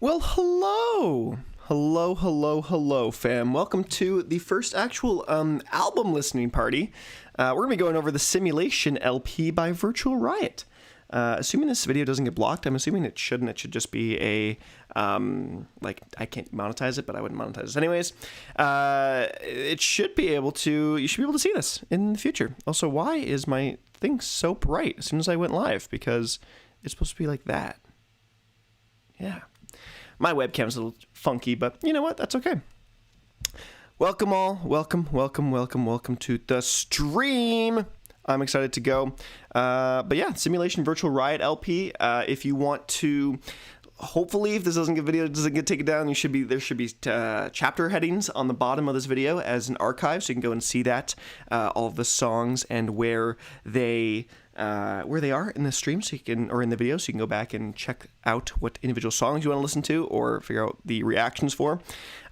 Well, hello, fam. Welcome to the first actual album listening party. We're going to be going over the Simulation LP by Virtual Riot. Assuming this video doesn't get blocked, I'm assuming it shouldn't. It should just be a, I can't monetize it, but I wouldn't monetize it anyways. It should be able to, you should be able to see this in the future. Also, why is my thing so bright as soon as I went live? Because it's supposed to be like that. Yeah. My webcam's a little funky, but you know what? That's okay. Welcome all. Welcome to the stream. I'm excited to go. But yeah, Simulation Virtual Riot LP. If you want to, hopefully, if this doesn't get taken down, there should be chapter headings on the bottom of this video as an archive, so you can go and see that, all of the songs and where they are in the stream, so you can, or in the video, so you can go back and check out what individual songs you want to listen to or figure out the reactions for.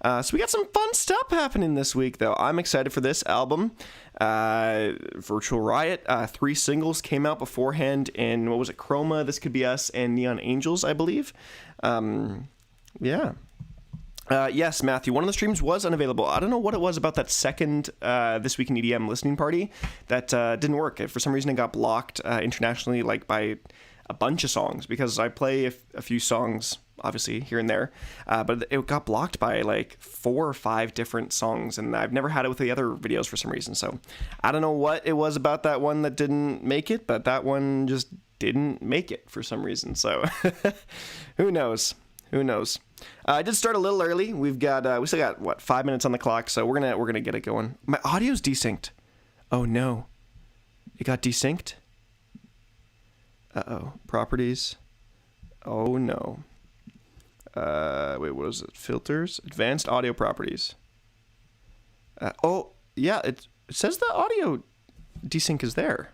So we got some fun stuff happening this week, though. I'm excited for this album. Virtual Riot, 3 singles came out beforehand in, what was it, Chroma, This Could Be Us, and Neon Angels, I believe. Yeah. Yes, Matthew, one of the streams was unavailable. I don't know what it was about that second This Week in EDM listening party that didn't work. For some reason, it got blocked internationally, like by a bunch of songs, because I play a few songs, obviously, here and there, but it got blocked by like 4 or 5 different songs, and I've never had it with the other videos for some reason, so I don't know what it was about that one that didn't make it, but that one just didn't make it for some reason, so who knows? Who knows? I did start a little early. We still got what, 5 minutes on the clock, so we're gonna get it going. My audio's desynced. Oh no, it got desynced. Uh-oh, properties. Oh no. Wait, what is it? Filters, advanced audio properties. Oh yeah, it says the audio desync is there.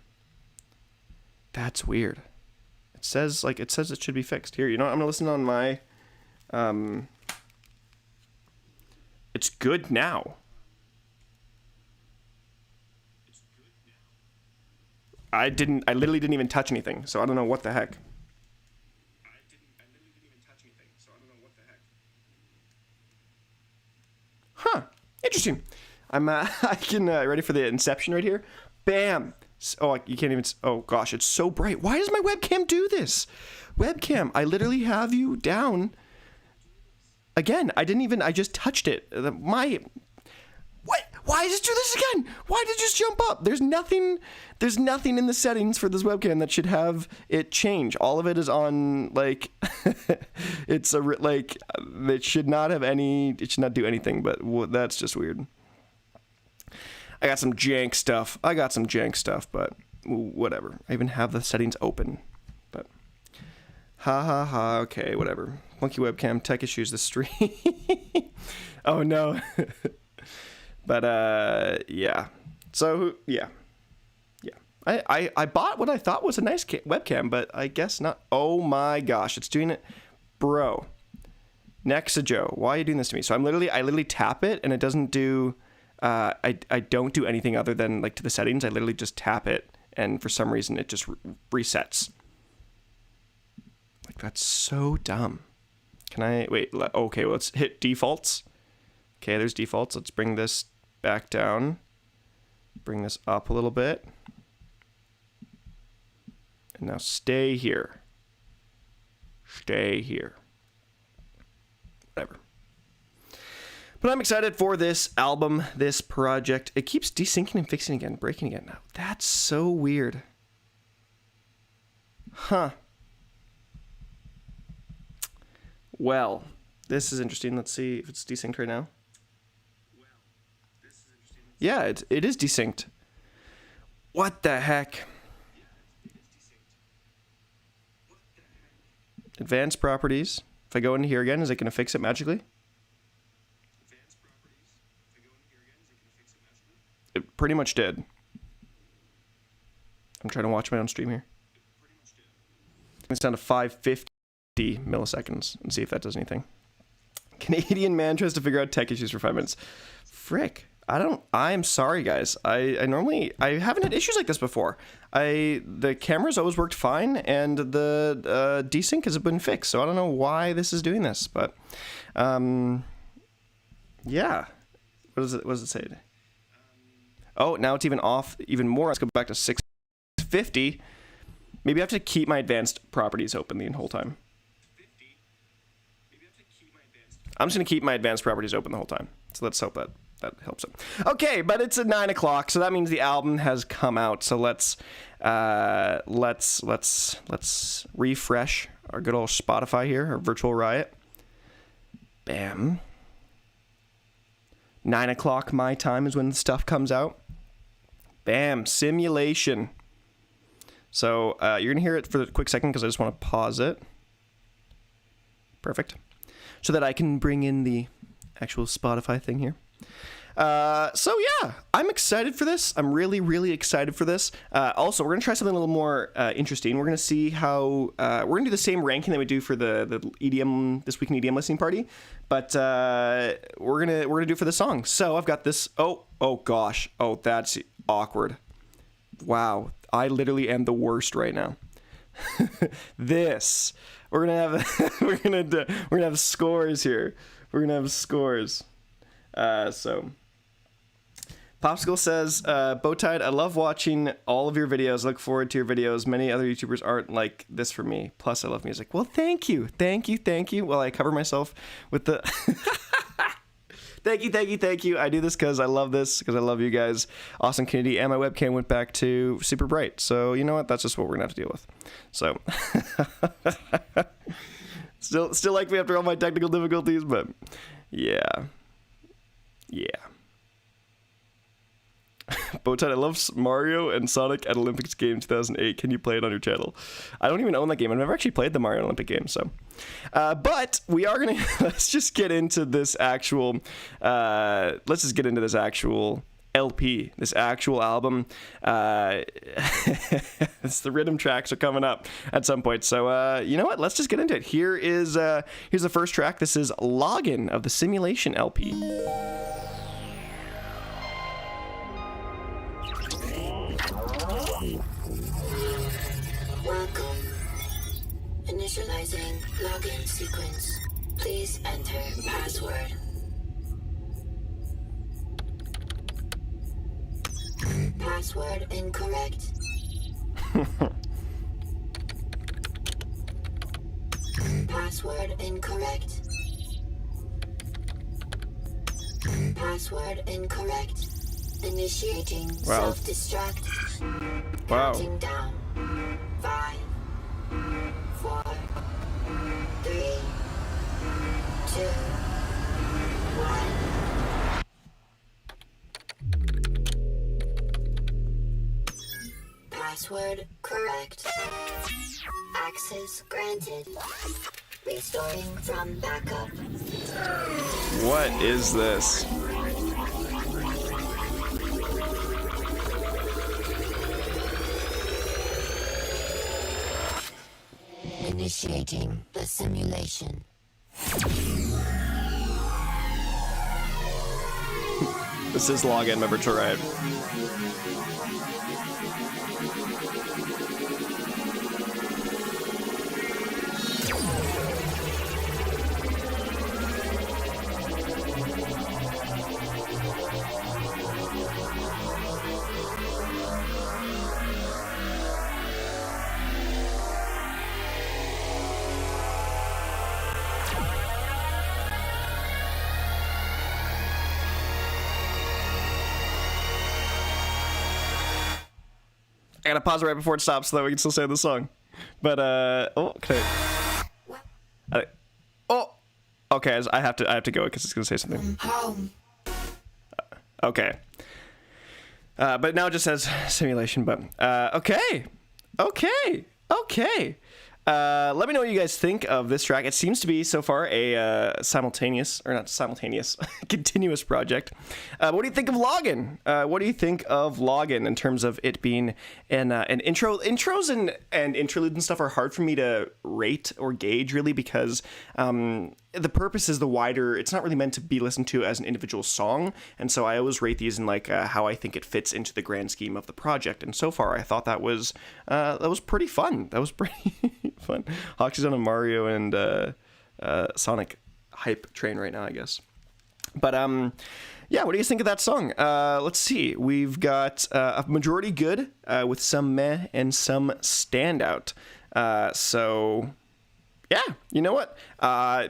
That's weird. It says it should be fixed. Here, you know what? I'm gonna listen on my. It's good now. I literally didn't even touch anything, so I don't know what the heck. Huh. Interesting. I'm, I can, ready for the inception right here? Bam! Oh, you can't even, oh gosh, it's so bright. Why does my webcam do this? Webcam, I literally have you down. Again, I just touched it. What? Why does it do this again? Why did it just jump up? There's nothing in the settings for this webcam that should have it change. All of it is on, like, it should not do anything, but that's just weird. I got some jank stuff, but whatever. I even have the settings open, but ha, okay, whatever. Monkey webcam, tech issues, the stream. Oh no. But yeah. So yeah. I bought what I thought was a nice webcam, but I guess not. Oh my gosh, it's doing it, bro. Nexajo, why are you doing this to me? So I literally tap it and it doesn't do. I don't do anything other than like to the settings. I literally just tap it and for some reason it just resets. Like that's so dumb. Can I wait? Okay, well, let's hit defaults. Okay, there's defaults. Let's bring this back down. Bring this up a little bit. And now stay here. Stay here. Whatever. But I'm excited for this album, this project. It keeps desyncing and fixing again, breaking again now. That's so weird. Huh. Well, this is interesting. Let's see if it's desynced right now. Yeah, it is desynced. What the heck? Advanced properties. If I go into here again, is it going to fix it magically? It pretty much did. I'm trying to watch my own stream here. It's down to 550 milliseconds and see if that does anything. Canadian man tries to figure out tech issues for 5 minutes. Frick. I am sorry, guys. I haven't had issues like this before. The camera's always worked fine, and the desync has been fixed. So I don't know why this is doing this, but yeah. What does it say? Oh, now it's even off even more. Let's go back to 650. Maybe I have to keep my advanced properties open the whole time. I'm just gonna keep my advanced properties open the whole time. So let's hope that helps it. Okay, but it's at 9 o'clock, so that means the album has come out. So let's refresh our good old Spotify here, our virtual Riot. Bam. 9 o'clock my time is when the stuff comes out. Bam, simulation. So you're gonna hear it for a quick second because I just want to pause it. Perfect. So that I can bring in the actual Spotify thing here. So yeah, I'm excited for this. I'm really, really excited for this. Also, we're gonna try something a little more interesting. We're gonna see how we're gonna do the same ranking that we do for the EDM This Week in EDM listening party, but we're gonna do it for the song. So I've got this. Oh gosh. Oh, that's awkward. Wow, I literally am the worst right now. This we're gonna have we're gonna have scores here. We're gonna have scores. So Popsicle says, Bowtied, I love watching all of your videos. Look forward to your videos. Many other YouTubers aren't like this for me. Plus, I love music. Well, thank you. Well, I cover myself with the... Thank you. I do this because I love this, because I love you guys. Awesome community, and my webcam went back to super bright. So, you know what? That's just what we're going to have to deal with. So, still like me after all my technical difficulties, but yeah. Bowtied, I love Mario and Sonic at Olympics game 2008. Can you play it on your channel? I don't even own that game. I've never actually played the Mario Olympic game, so. But we are gonna let's just get into this actual. Let's just get into this actual LP, this actual album. It's the rhythm tracks are coming up at some point. So you know what? Let's just get into it. Here's the first track. This is Login of the Simulation LP. Welcome. Initializing login sequence. Please enter password. Password incorrect. Password incorrect. Password incorrect. Initiating self-destruct. Wow. Counting down. 5, 4, 3, 2, 1. Password correct. Access granted. Restoring from backup. What is this? Initiating the simulation. This is Login by Virtual Riot. I gotta pause it right before it stops so that we can still say the song. But okay. Okay, I have to go because it's gonna say something. Okay. But now it just says simulation. But okay. Let me know what you guys think of this track. It seems to be, so far, a continuous project. What do you think of Login? What do you think of Login in terms of it being an intro? Intros and interludes and stuff are hard for me to rate or gauge, really, because the purpose is the wider. It's not really meant to be listened to as an individual song, and so I always rate these in like how I think it fits into the grand scheme of the project. And so far, I thought that was pretty fun. That was pretty fun. Hawks is on a Mario and Sonic hype train right now, I guess. But yeah, what do you think of that song? Let's see. We've got a majority good with some meh and some standout. So yeah, you know what?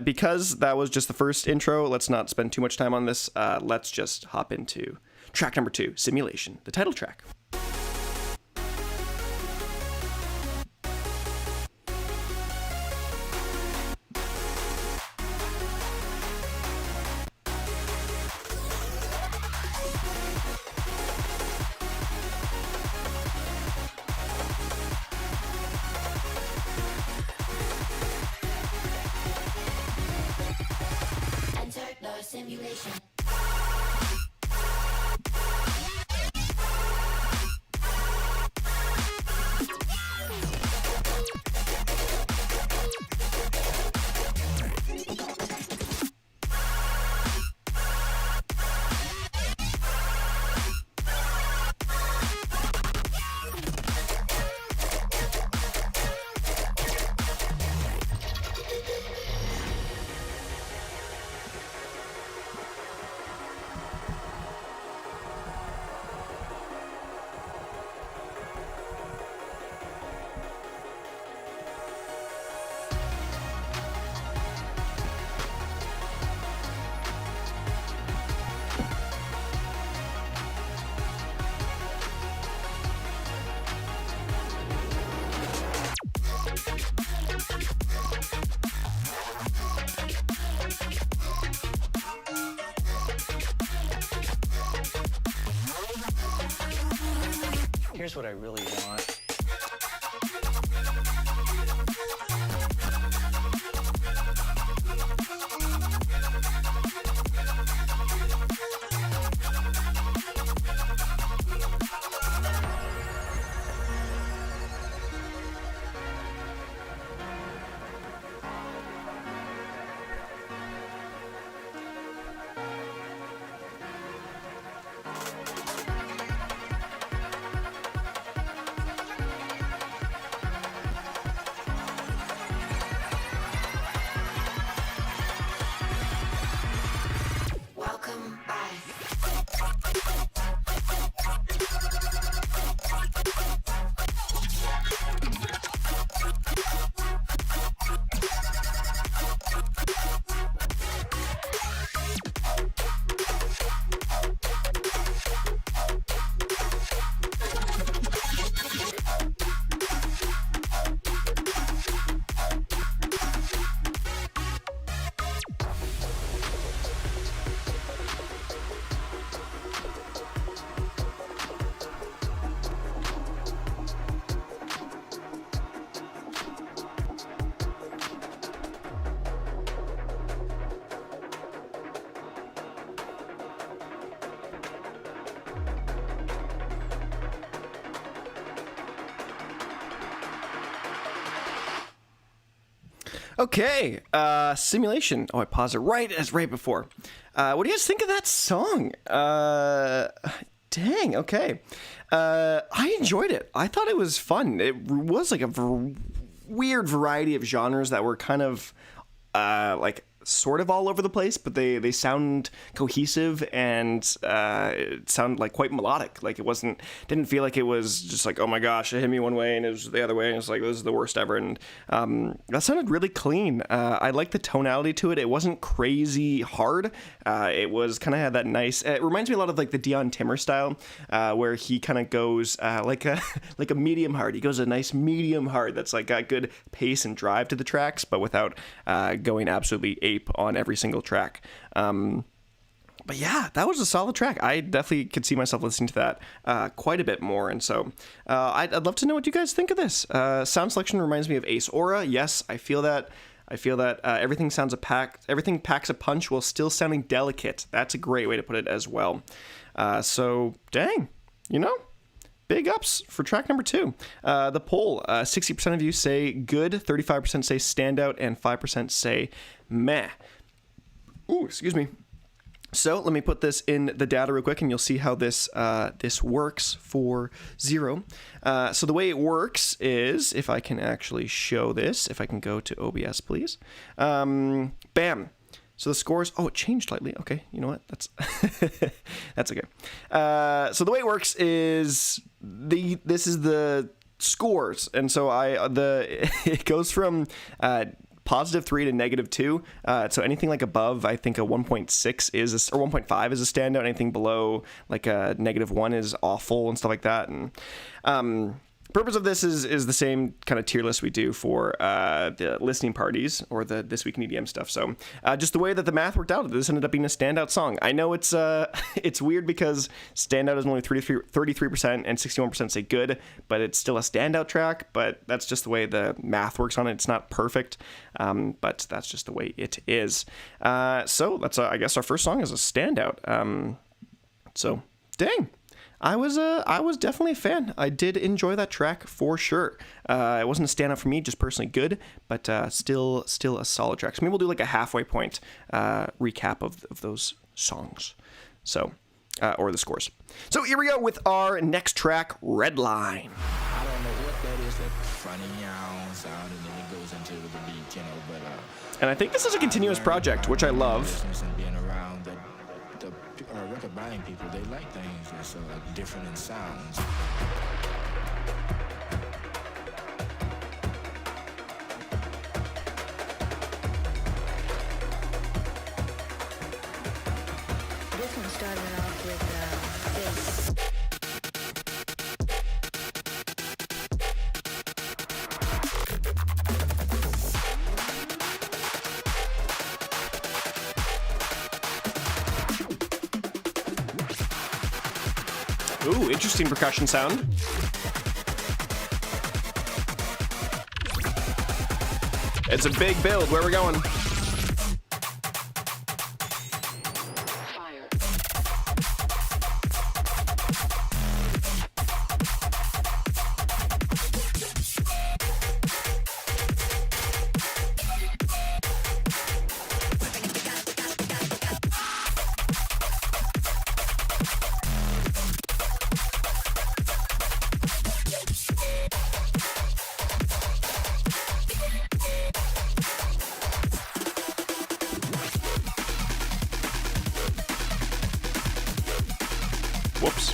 Because that was just the first intro, let's not spend too much time on this. Let's just hop into track number 2, Simulation, the title track. Simulation. Here's what I really want. Okay, Simulation. Oh, I paused it right before. What do you guys think of that song? Dang, okay. I enjoyed it. I thought it was fun. It was like a weird variety of genres that were kind of like sort of all over the place, but they sound cohesive and it sounded like quite melodic. Like it didn't feel like it was just like, oh my gosh, it hit me one way and it was the other way and it's like, this is the worst ever. And that sounded really clean. I liked the tonality to it. It wasn't crazy hard. It was kind of had that nice, it reminds me a lot of like the Dion Timmer style, where he kind of goes like a medium hard. He goes a nice medium hard that's like got good pace and drive to the tracks, but without going absolutely ape on every single track. But yeah, that was a solid track. I definitely could see myself listening to that quite a bit more. And so I'd love to know what you guys think of this. Sound selection reminds me of Ace Aura. Yes, I feel that. Everything everything packs a punch while still sounding delicate. That's a great way to put it as well. So dang, big ups for track number 2. The poll, 60% of you say good, 35% say standout, and 5% say meh. Ooh, excuse me. So let me put this in the data real quick, and you'll see how this works for Zero. So the way it works is, if I can actually show this, if I can go to OBS, please. Bam. So the scores. Oh, it changed slightly. Okay, you know what? That's that's okay. So the way it works is this is the scores, and so it goes from +3 to -2. So anything like above, I think a 1.6 is or 1.5 is a standout. Anything below like a -1 is awful and stuff like that. And purpose of this is the same kind of tier list we do for the listening parties or the This Week in EDM stuff. So just the way that the math worked out, this ended up being a standout song. I know it's it's weird because standout is only 33% and 61% say good, but it's still a standout track. But that's just the way the math works on it. It's not perfect, but that's just the way it is. So that's I guess our first song is a standout. So dang. I was definitely a fan. I did enjoy that track for sure. It wasn't a standout for me, just personally good, but still a solid track. So maybe we'll do like a halfway point recap of those songs. So, or the scores. So here we go with our next track, Redline. I don't know what that is, that funny sound, and then it goes into the beat, but and I think this is a continuous project, which I love. Being around the record buying people, they like things that's different in sounds. This one started off with bass. Ooh, interesting percussion sound. It's a big build. Where are we going? Whoops.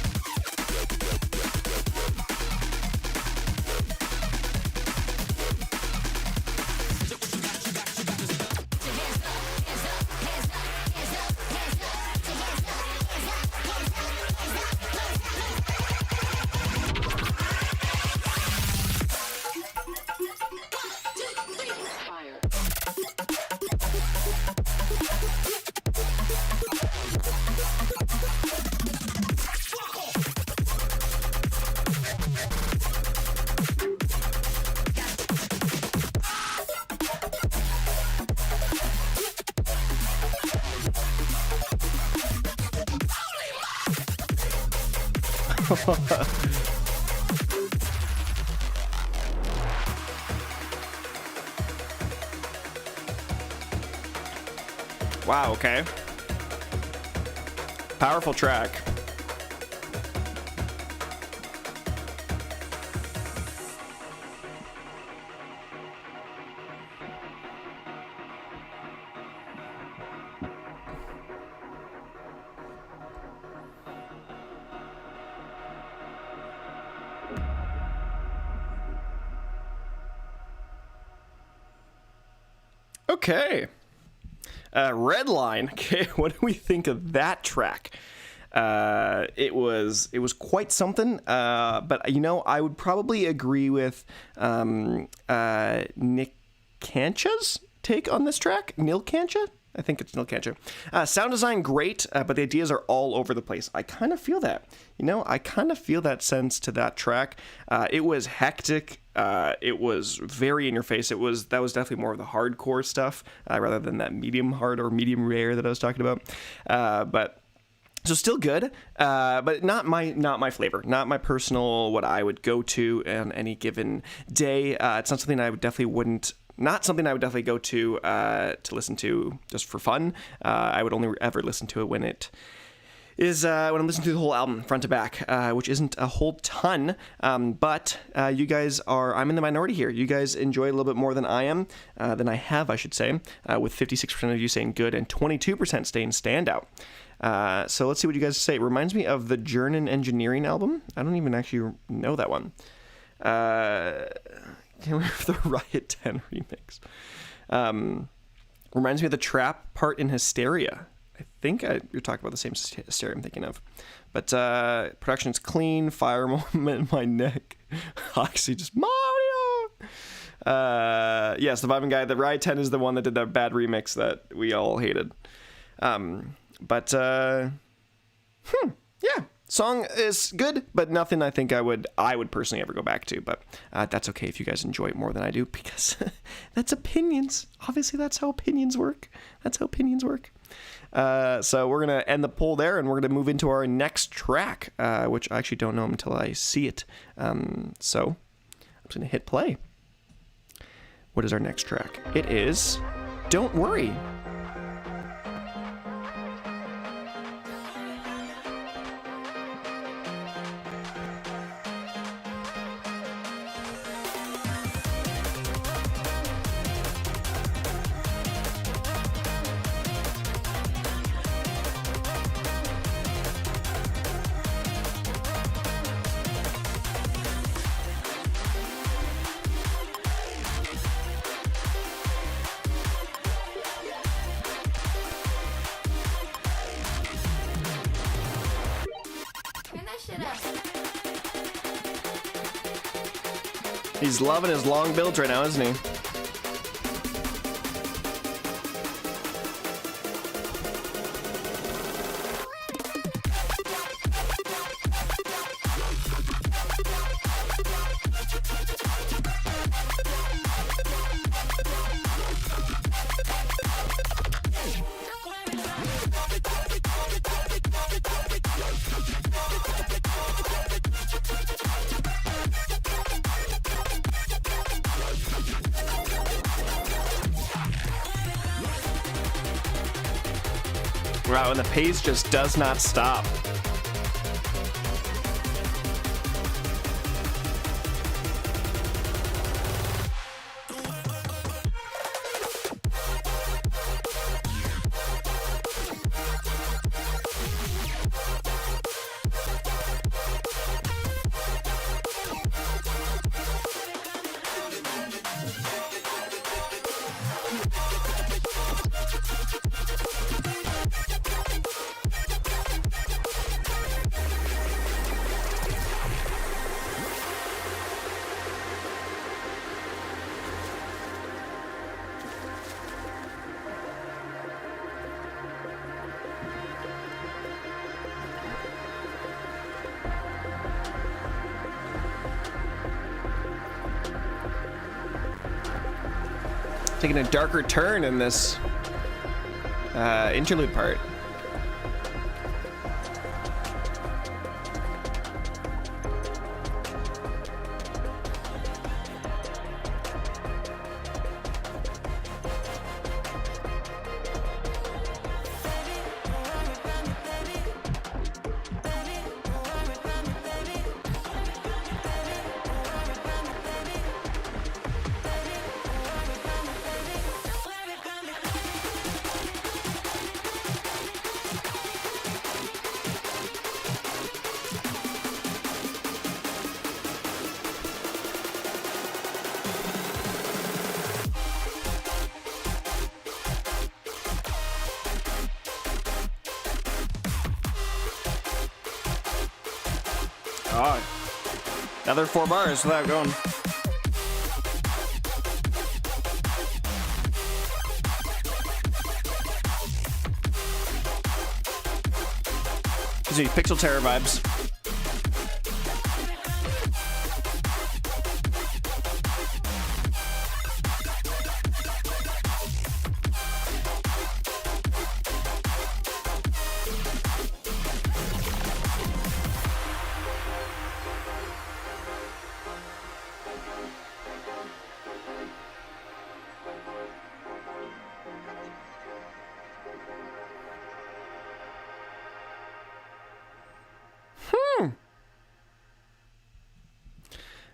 Wow, okay. Powerful track. Okay. Redline. Okay, what do we think of that track? It was quite something. But I would probably agree with Nick Kancha's take on this track. Nil Kancha? I think it's LeKtriQue. Sound design, great, but the ideas are all over the place. I kind of feel that. You know, I kind of feel that sense to that track. It was hectic. It was very in your face. That was definitely more of the hardcore stuff rather than that medium hard or medium rare that I was talking about. But so still good, but not my flavor, not my personal what I would go to on any given day. It's not something I would definitely go to listen to just for fun. I would only ever listen to it when it is when I'm listening to the whole album front to back, which isn't a whole ton. But you guys I'm in the minority here. You guys enjoy a little bit more than I am, I should say, with 56% of you saying good and 22% saying standout. So let's see what you guys say. It reminds me of the Journey Engineering album. I don't even actually know that one. Can't remember the Riot 10 remix. Reminds me of the trap part in Hysteria. I think you're talking about the same Hysteria I'm thinking of. But production's clean. Fire moment in my neck. Actually, just Mario. Yes, the vibing guy. The Riot 10 is the one that did that bad remix that we all hated. Yeah. Song is good, but nothing I think I would personally ever go back to. But that's okay if you guys enjoy it more than I do, because that's opinions. Obviously, that's how opinions work. So we're going to end the poll there, and we're going to move into our next track, which I actually don't know until I see it. So I'm just going to hit play. What is our next track? It is Don't Worry. He's loving his long builds right now, isn't he? Wow, and the pace just does not stop. Taking a darker turn in this interlude part. Oh, another 4 bars without going. Gives me Pixel Terror vibes.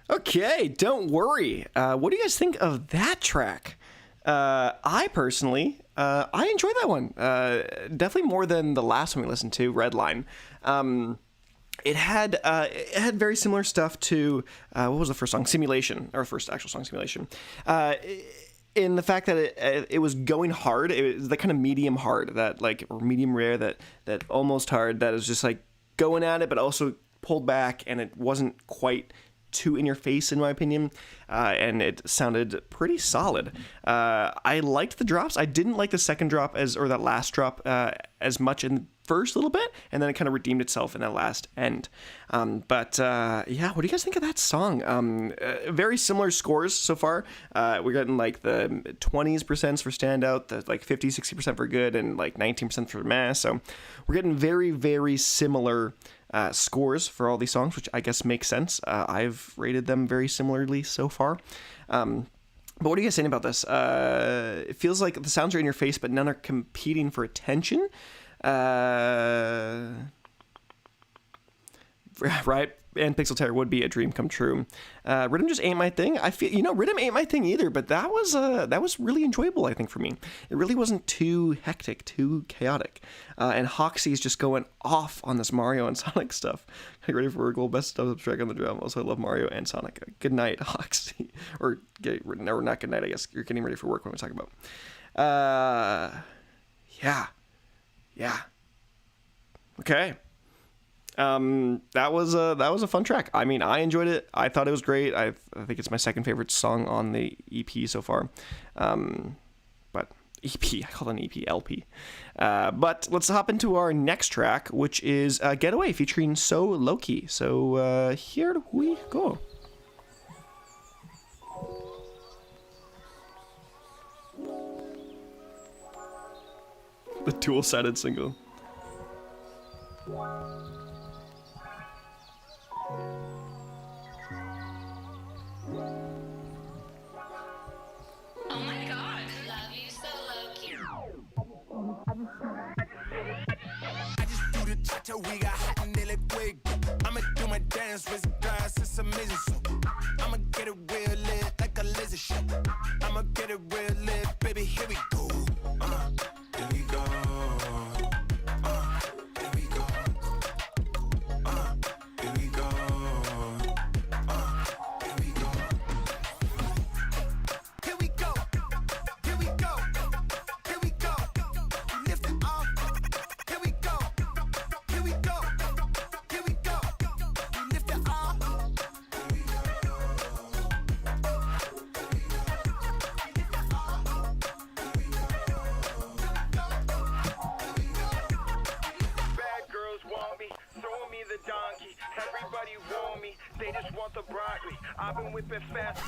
Okay, don't worry. What do you guys think of that track? I personally, I enjoyed that one. Definitely more than the last one we listened to, Redline. It had very similar stuff to what was the first song? Simulation, or first actual song, Simulation. In the fact that it was going hard, it was the kind of medium hard that like, or medium rare that almost hard that is just like going at it, but also pulled back, and it wasn't quite too in your face in my opinion, and it sounded pretty solid. I liked the drops. I didn't like the second drop or that last drop as much in the first little bit, and then it kind of redeemed itself in that last end. But yeah, what do you guys think of that song? Very similar scores so far. We're getting like the 20% for standout, the like 50-60% for good, and like 19% for mass. So we're getting very, very similar scores for all these songs, which I guess makes sense. I've rated them very similarly so far. But what are you guys saying about this? It feels like the sounds are in your face, but none are competing for attention. Right? And Pixel Terror would be a dream come true. Riddim just ain't my thing. I feel, Riddim ain't my thing either, but that was really enjoyable, I think, for me. It really wasn't too hectic, too chaotic. And Hoxie's just going off on this Mario and Sonic stuff. Get ready for a goal, best dubstep track on the drum. Also, I love Mario and Sonic. Good night, Hoxie. Or, not good night, I guess. You're getting ready for work when we talk about. Yeah. Okay. That was a fun track. I mean, I enjoyed it. I thought it was great. I think it's my second favorite song on the EP so far. But EP, I call it an EP, LP. But let's hop into our next track, which is Getaway featuring Loki. So here we go. The dual-sided single. Oh my god. Love you so Loki. I just do the cha-cha, we got hot and they look wig. I'ma do my dance with glass, it's amazing. So I'ma get it real lit like a laser show. I'ma get it real lit, baby, here we go. Here we go. Here we go. Here we go. Here we go. Here we go. Here we go. Here we go. We lift it off. Here we go. Here we go. Here we go. We lift it off. Here we Bad girls want me, throw me the donkey. Everybody want me, they just want the broccoli. I've been whipping fast,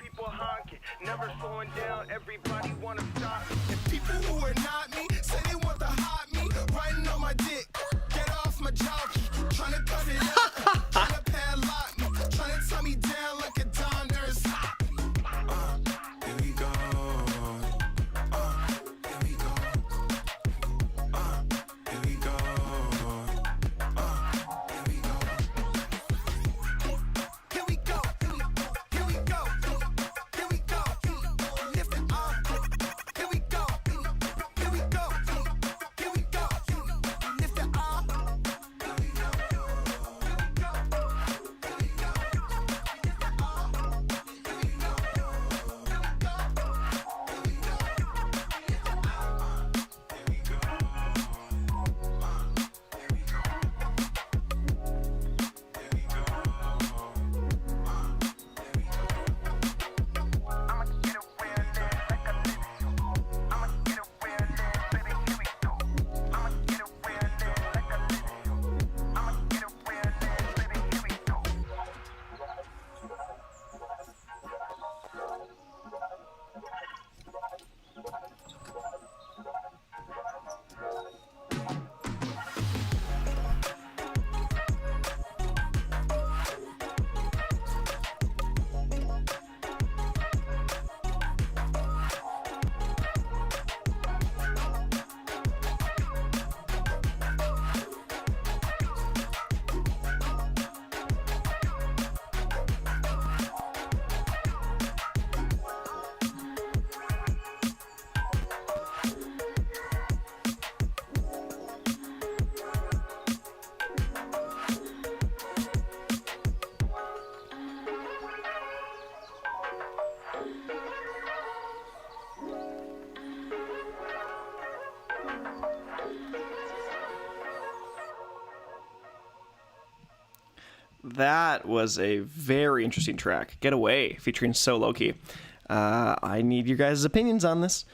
people honking, never slowing down. Everybody wanna stop me. And people who are not me say they want the hot me, riding on my dick. Get off my jockey, trying to cut it out, trying to padlock me, trying to tie me down like a Don nurse. Here we go. Here we go. Here we go. Here we go. Here we go. Here we go. Here we go. Lift it up. Here we go. that was a very interesting track. Get Away, featuring So Loki. I need your guys' opinions on this.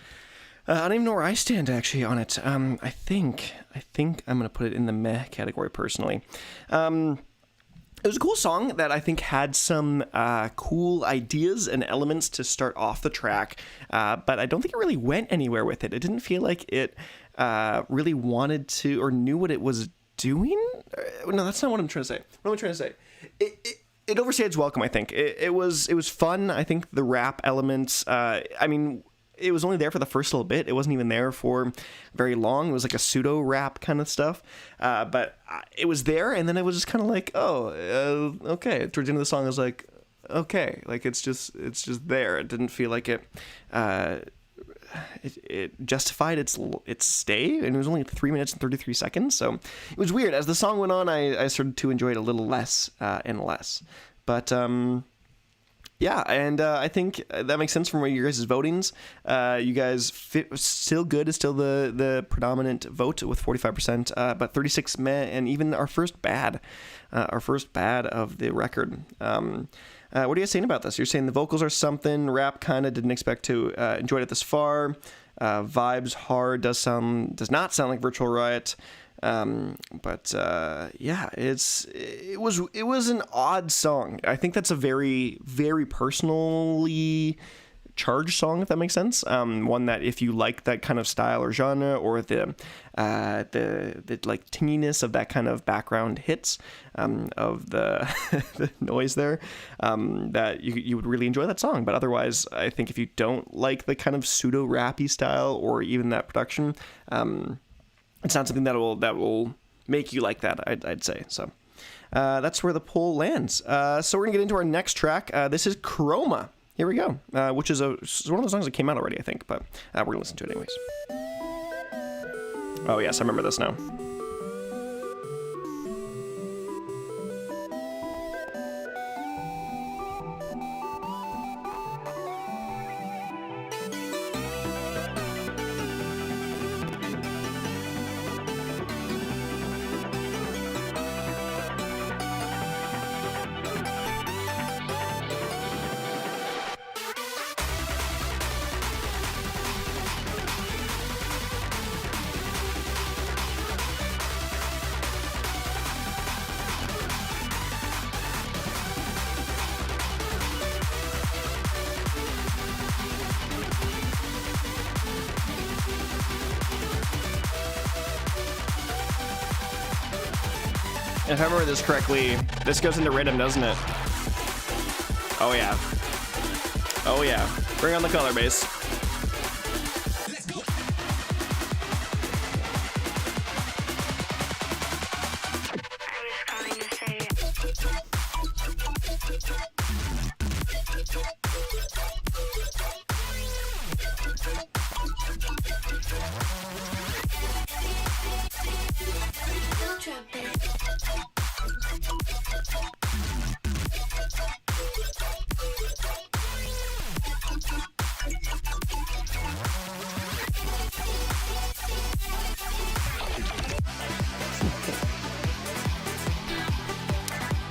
I don't even know where I stand, actually, on it. I think I'm going to put it in the meh category, personally. It was a cool song that I think had some cool ideas and elements to start off the track, but I don't think it really went anywhere with it. It didn't feel like it really wanted to or knew what it was doing. No, that's not what I'm trying to say. What am I trying to say? It overstayed its welcome, I think. It was fun. I think the rap elements, I mean, it was only there for the first little bit. It wasn't even there for very long. It was like a pseudo rap kind of stuff. But it was there, and then it was just kind of like, okay. Towards the end of the song, I was like, okay, like it's just there. It didn't feel like it justified its stay, and it was only 3 minutes and 33 seconds. So it was weird. As the song went on, I started to enjoy it a little less and less. But yeah, and I think that makes sense from where your guys' votings. You guys still good is still the predominant vote with 45%, but 36 meh, and even our first bad of the record. What are you guys saying about this? You're saying the vocals are something, rap kind of didn't expect to enjoy it this far. Vibes hard, does not sound like Virtual Riot. But yeah, it was an odd song. I think that's a very, very personally charged song, if that makes sense. One that if you like that kind of style or genre, or the like tinginess of that kind of background hits, of the the noise there, that you would really enjoy that song. But otherwise, I think if you don't like the kind of pseudo rappy style or even that production, it's not something that will make you like that, I'd say. So that's where the poll lands. So we're gonna get into our next track. This is Chroma. Here we go. Which is one of those songs that came out already, I think, but we're gonna listen to it anyways. Oh yes, I remember this now. If I remember this correctly, this goes into rhythm, doesn't it? Oh yeah. Oh yeah. Bring on the color bass.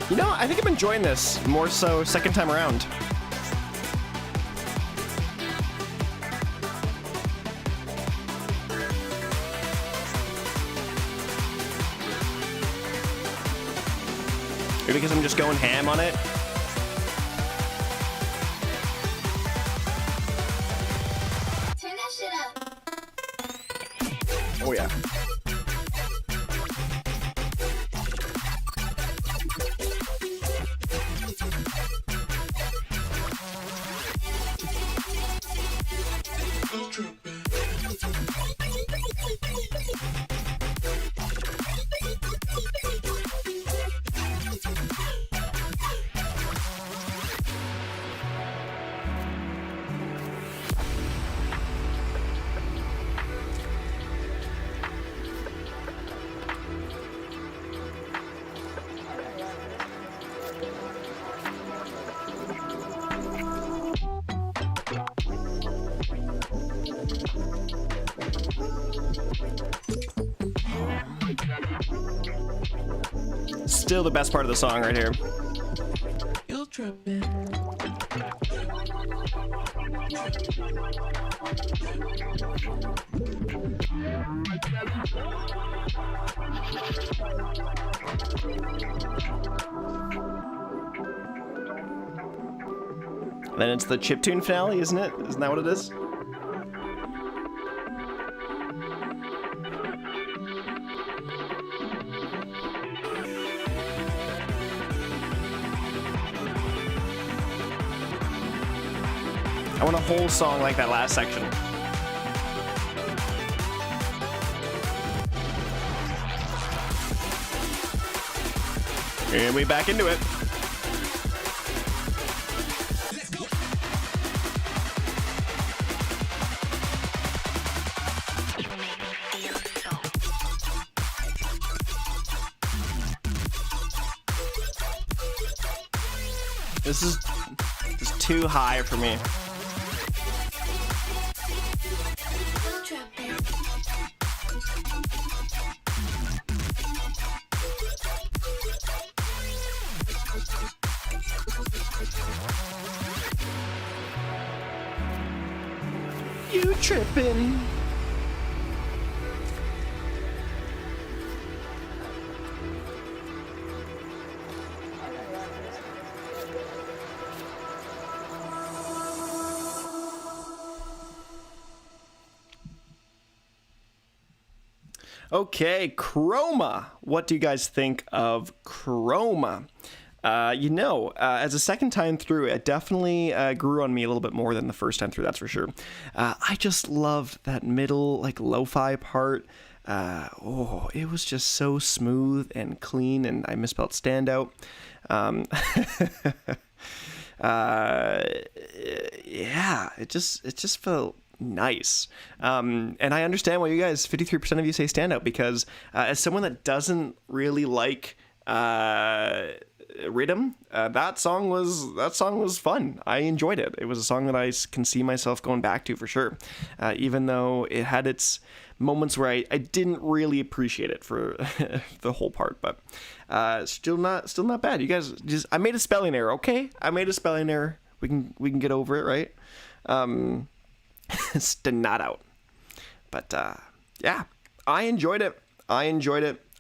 You know, I think I'm enjoying this more so second time around. Maybe because I'm just going ham on it. Turn that shit up. Oh yeah. Still the best part of the song right here. You're tripping. Then it's the chiptune finale, isn't it? Isn't that what it is? I want a whole song like that last section. And we back into it. This is too high for me. You trippin'. Okay, Chroma. What do you guys think of Chroma? As a second time through, it definitely grew on me a little bit more than the first time through, that's for sure. I just loved that middle, like, lo-fi part. It was just so smooth and clean, and I misspelled standout. It just felt nice. And I understand why you guys, 53% of you say standout, because as someone that doesn't really like Riddim, that song was fun. I enjoyed it. It was a song that I can see myself going back to for sure, even though it had its moments where I didn't really appreciate it for the whole part, but still not bad. You guys, I made a spelling error, okay? I made a spelling error. We can get over it, right? Still not out. But yeah, I enjoyed it.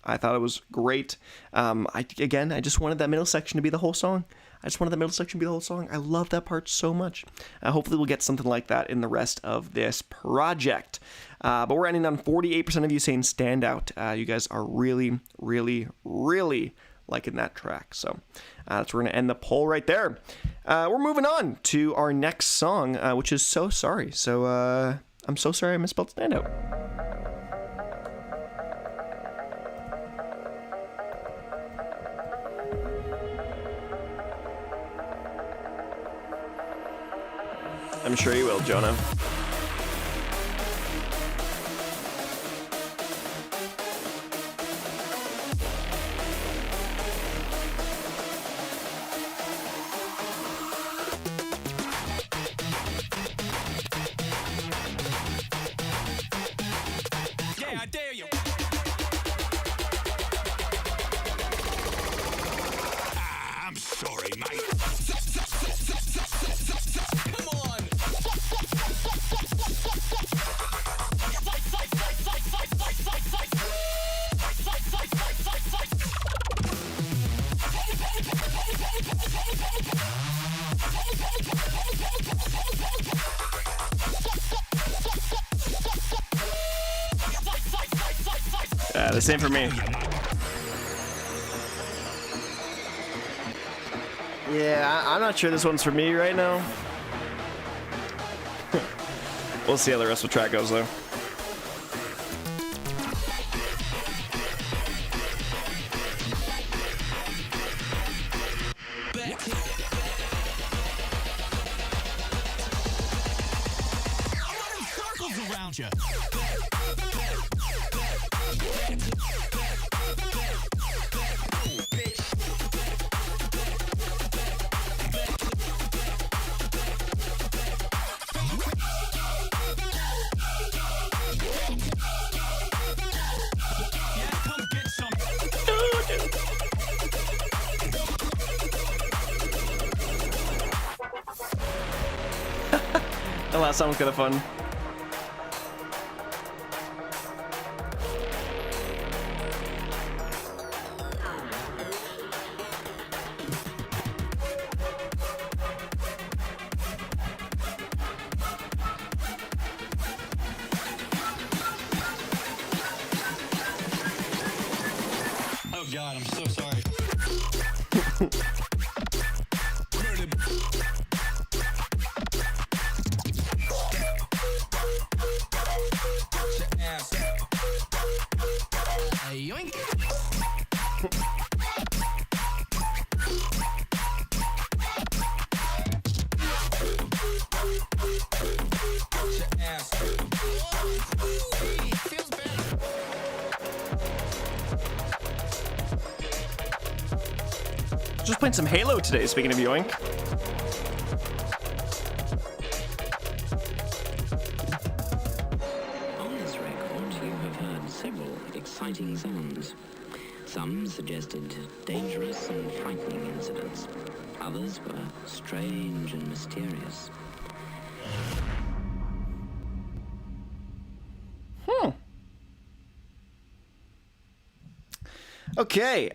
I thought it was great. I just wanted that middle section to be the whole song. I love that part so much. Hopefully we'll get something like that in the rest of this project. But we're ending on 48% of you saying standout. You guys are really, really, really liking that track. So that's where we're going to end the poll right there. We're moving on to our next song, which is So Sorry. So I'm so sorry I misspelled standout. I'm sure you will, Jonah. Yeah, I dare you. I'm sorry, mate. Come on. The same for me. Yeah, I'm not sure this one's for me right now. We'll see how the rest of the track goes, though. Circles around you. The last song was kind of fun. Oh God, I'm so sorry. Just playing some Halo today, speaking of Yoink. On this record, you have heard several exciting sounds. Some suggested dangerous and frightening incidents. Others were strange and mysterious. Okay,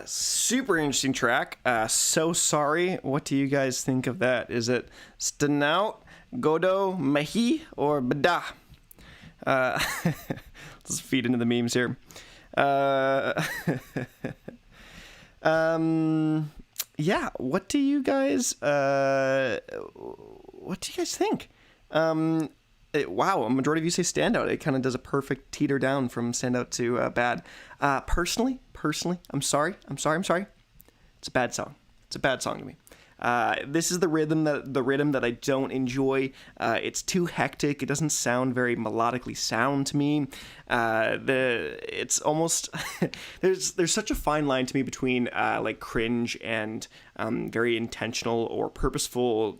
super interesting track. So sorry. What do you guys think of that? Is it Stanout, Godo, Mahi, or Bada? Let's feed into the memes here. Yeah, what do you guys think? Wow, a majority of you say Standout. It kind of does a perfect teeter down from Standout to Bad. Personally, I'm sorry. It's a bad song. It's a bad song to me. This is the rhythm that I don't enjoy. It's too hectic. It doesn't sound very melodically sound to me. It's almost there's such a fine line to me between like cringe and very intentional or purposeful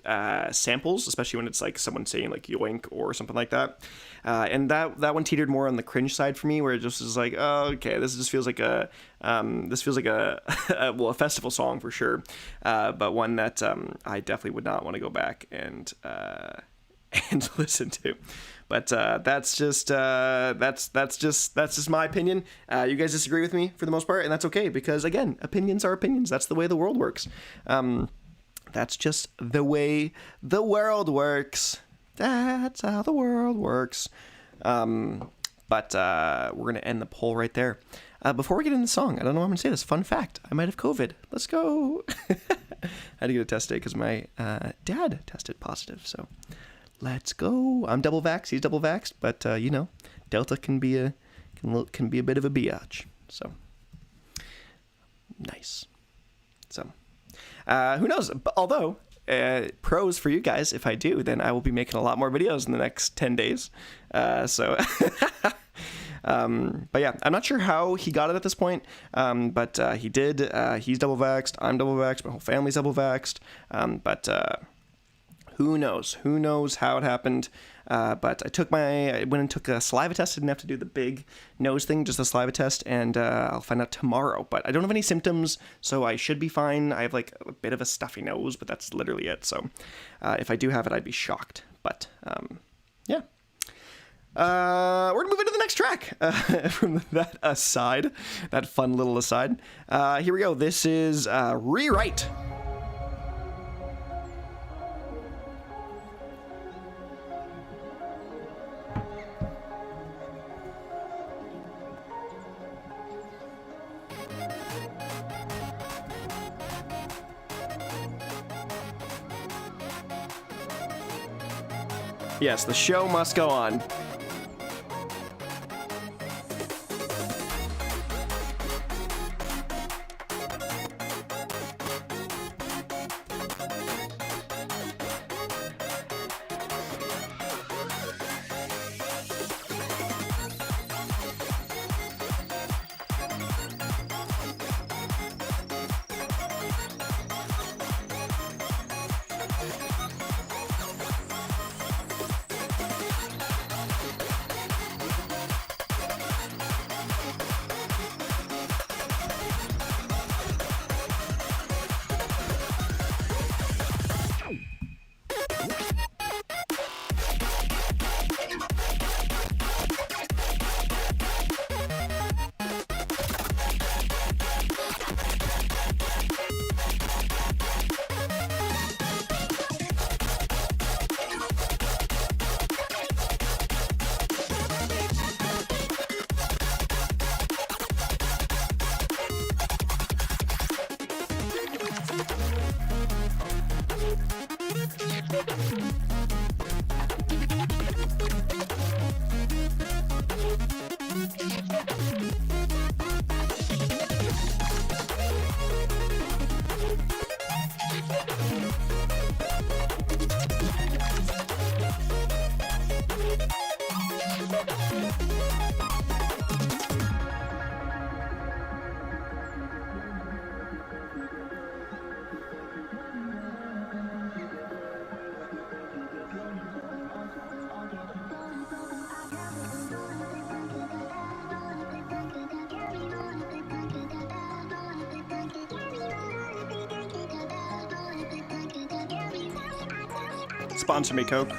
samples, especially when it's like someone saying like yoink or something like that. And that one teetered more on the cringe side for me, where it just is like, oh, okay, this just feels like a well, a festival song for sure, but one that I definitely would not want to go back and listen to. But that's just my opinion. You guys disagree with me for the most part, and that's okay, because again, opinions are opinions. That's the way the world works. That's just the way the world works. That's how the world works. But we're going to end the poll right there. Before we get into the song, I don't know how I'm going to say this. Fun fact, I might have COVID. Let's go. I had to get a test today because my dad tested positive. So let's go. I'm double vaxxed. He's double vaxxed. But, you know, Delta can be a bit of a biatch. So nice. So who knows? Although... pros for you guys, if I do, then I will be making a lot more videos in the next 10 days. But yeah, I'm not sure how he got it at this point, but he did. He's double vaxxed, I'm double vaxxed, my whole family's double vaxxed, but who knows? Who knows how it happened? But I went and took a saliva test. I didn't have to do the big nose thing, just a saliva test, and I'll find out tomorrow. But I don't have any symptoms, so I should be fine. I have like a bit of a stuffy nose, but that's literally it. So if I do have it, I'd be shocked. But yeah. We're gonna move into the next track from that aside, that fun little aside. Here we go. This is Rewrite. Yes, the show must go on. Sponsor me, Coke.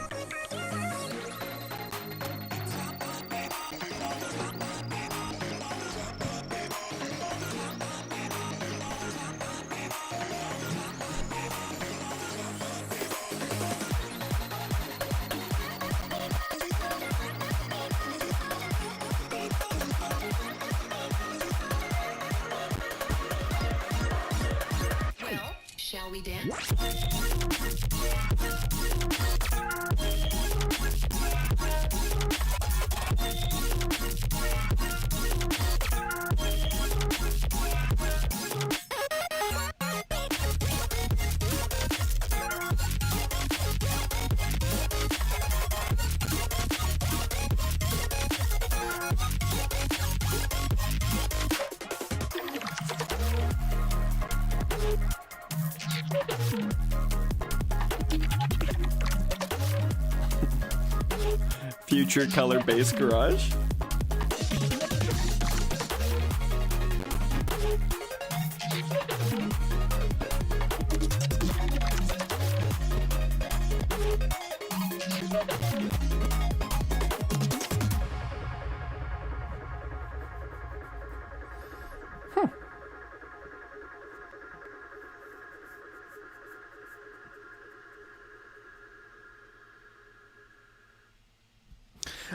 Well, shall we dance? Future color bass garage.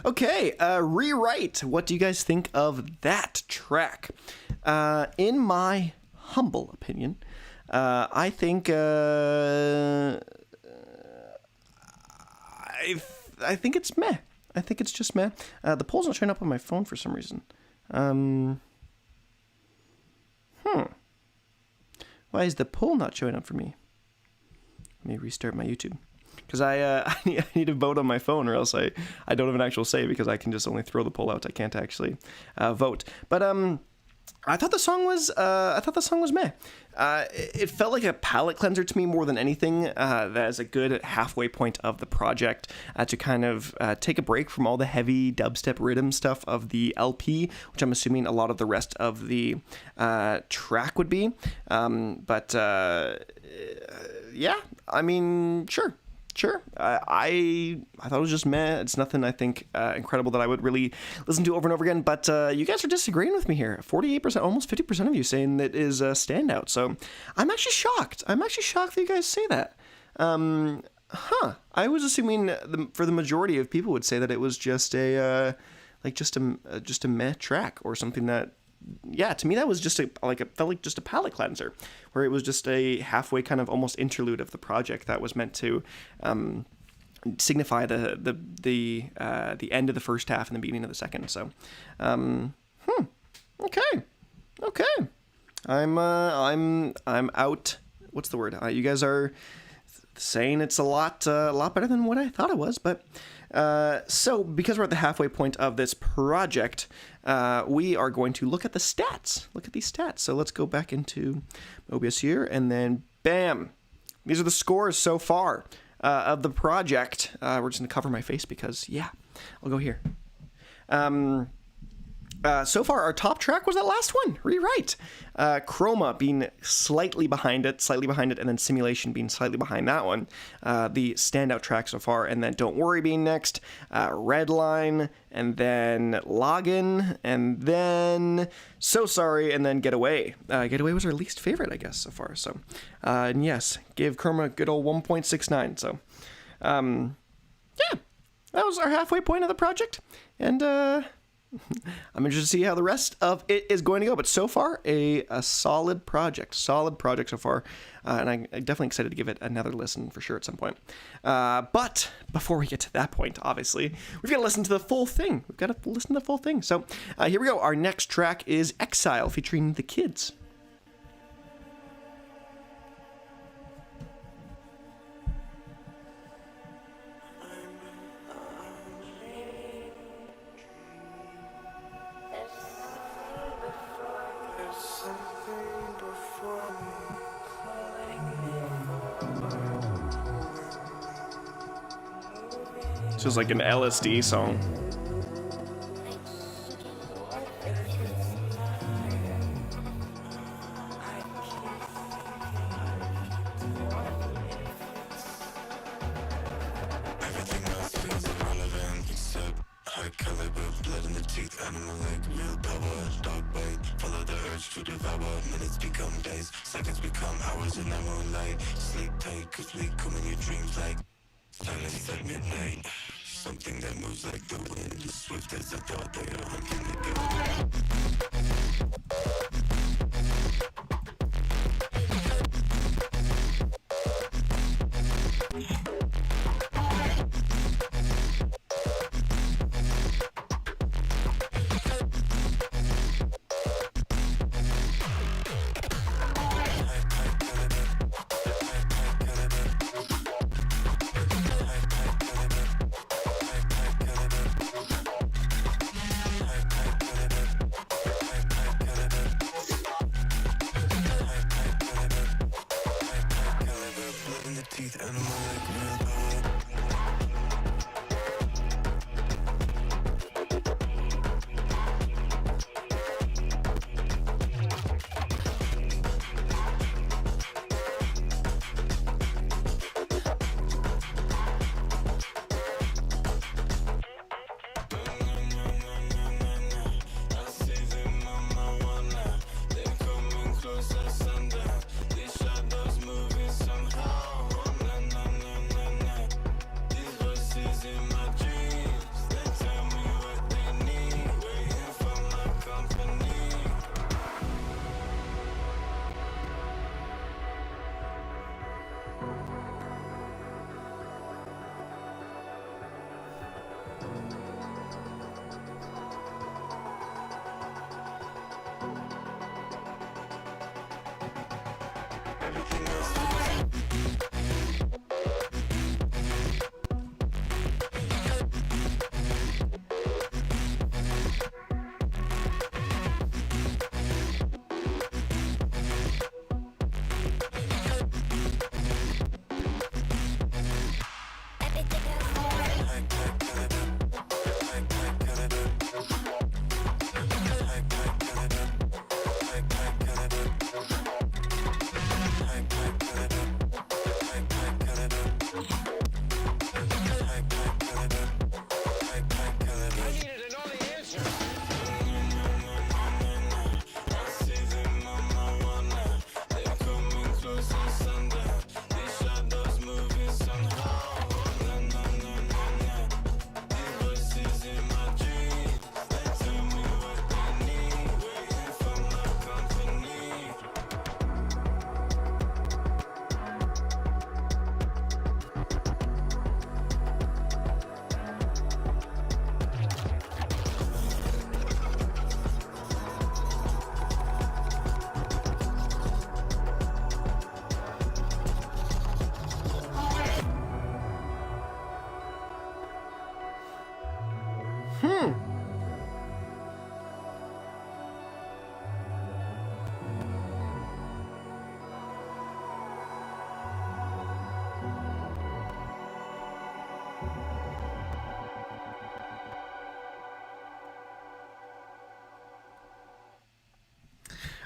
Okay, Rewrite. What do you guys think of that track? In my humble opinion, I think I think it's meh. I think it's just meh. The poll's not showing up on my phone for some reason. Why is the poll not showing up for me? Let me restart my YouTube. Because I need to vote on my phone, or else I don't have an actual say, because I can just only throw the poll out. I can't actually vote. But I thought the song was meh. It felt like a palate cleanser to me more than anything. That is a good halfway point of the project to kind of take a break from all the heavy dubstep rhythm stuff of the LP, which I'm assuming a lot of the rest of the track would be. Yeah, I mean, sure. I thought it was just meh. It's nothing, I think, incredible that I would really listen to over and over again. But you guys are disagreeing with me here. 48%, almost 50% of you saying that is a standout. So I'm actually shocked. That you guys say that. I was assuming for the majority of people would say that it was just a meh track, or something that. Yeah, to me that was just it felt like just a palate cleanser, where it was just a halfway kind of almost interlude of the project that was meant to signify the end of the first half and the beginning of the second. So, okay, I'm out. What's the word? You guys are saying it's a lot better than what I thought it was, but. So, because we're at the halfway point of this project, we are going to look at the stats. Look at these stats. So let's go back into OBS here, and then bam! These are the scores so far of the project. We're just going to cover my face because, yeah, I'll go here. So far, our top track was that last one, Rewrite. Chroma being slightly behind it, and then Simulation being slightly behind that one. The standout track so far, and then Don't Worry being next, Redline, and then Login, and then So Sorry, and then Get Away. Get Away was our least favorite, I guess, so far. So, and yes, gave Chroma a good old 1.69. So, yeah, that was our halfway point of the project, and I'm interested to see how the rest of it is going to go. But so far, a solid project so far. And I'm definitely excited to give it another listen for sure at some point. But before we get to that point, obviously, we've got to listen to the full thing. So here we go. Our next track is Exile featuring The Kids. This is like an LSD song.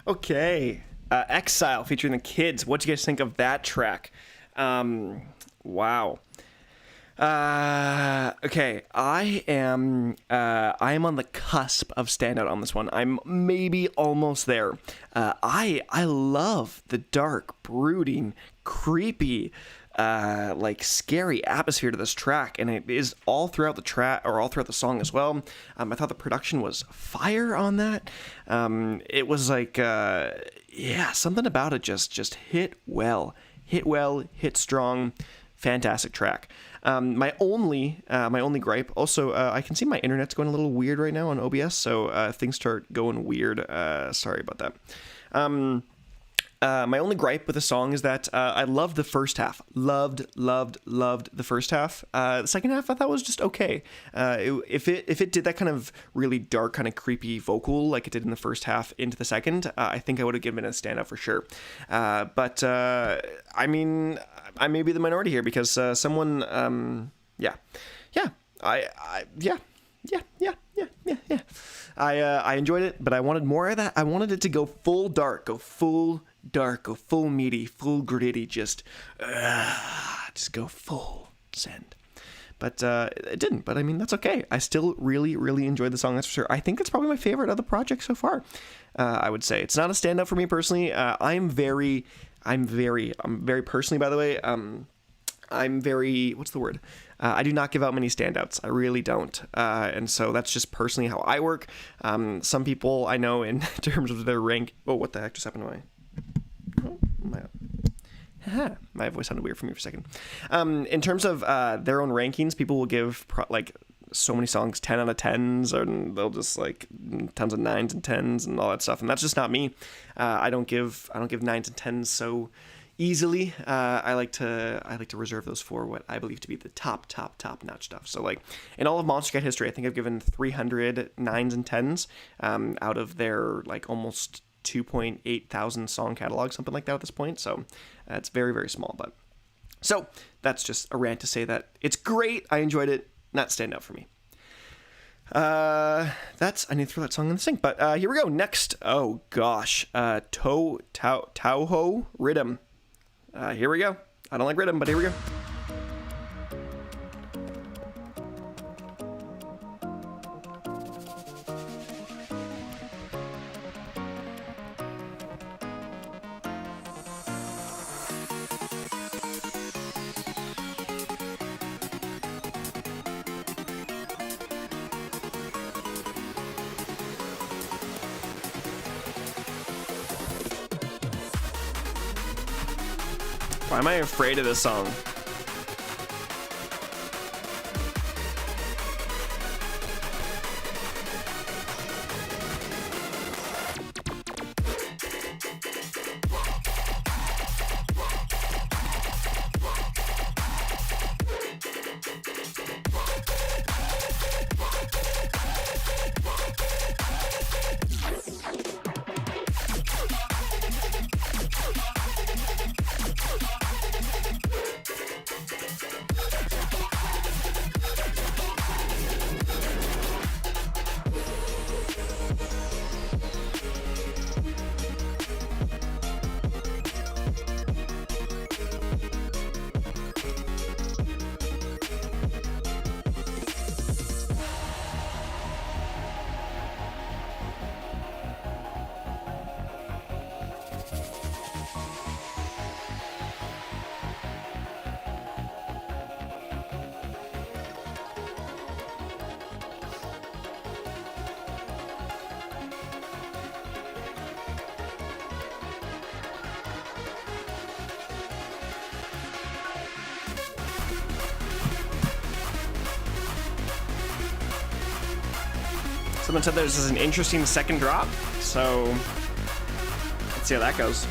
Okay, Exile featuring the Kids. What do you guys think of that track? Wow. Okay, I am on the cusp of standout on this one. I'm maybe almost there. I love the dark, brooding, creepy, like scary atmosphere to this track, and it is all throughout the track, or all throughout the song as well. I thought the production was fire on that. It was like, yeah, something about it just hit well, hit strong. Fantastic track. My only gripe. Also, I can see my internet's going a little weird right now on OBS, so things start going weird. Sorry about that. My only gripe with the song is that I loved the first half. Loved the first half. The second half I thought was just okay. If it did that kind of really dark, kind of creepy vocal like it did in the first half into the second, I think I would have given it a standout for sure. But I mean, I may be the minority here because someone, yeah. Yeah. I enjoyed it, but I wanted more of that. I wanted it to go full dark, go full meaty, full gritty, just go full send. But it didn't. But I mean, that's okay. I still really, really enjoyed the song. That's for sure. I think it's probably my favorite of the project so far. I would say it's not a standout for me personally. I'm very personally, by the way. I'm very, what's the word? I do not give out many standouts. I really don't. And so that's just personally how I work. Some people I know in terms of their rank. Oh, what the heck just happened to my voice sounded weird for me for a second. In terms of their own rankings, people will give like so many songs 10 out of 10s, and they'll just like tons of 9s and 10s and all that stuff. And that's just not me. I don't give 9s and 10s so easily. I like to reserve those for what I believe to be the top notch stuff. So like in all of Monster Cat history, I think I've given 300 9s and 10s out of their like almost 2.8 thousand song catalog, something like that at this point. So it's very, very small. But so that's just a rant to say that it's great. I enjoyed it. Not stand out for me. I need to throw that song in the sink, but here we go. Next, oh gosh, Touhou Riddim. Here we go. I don't like Riddim, but here we go. Why am I afraid of this song? Someone said there's an interesting second drop, so let's see how that goes.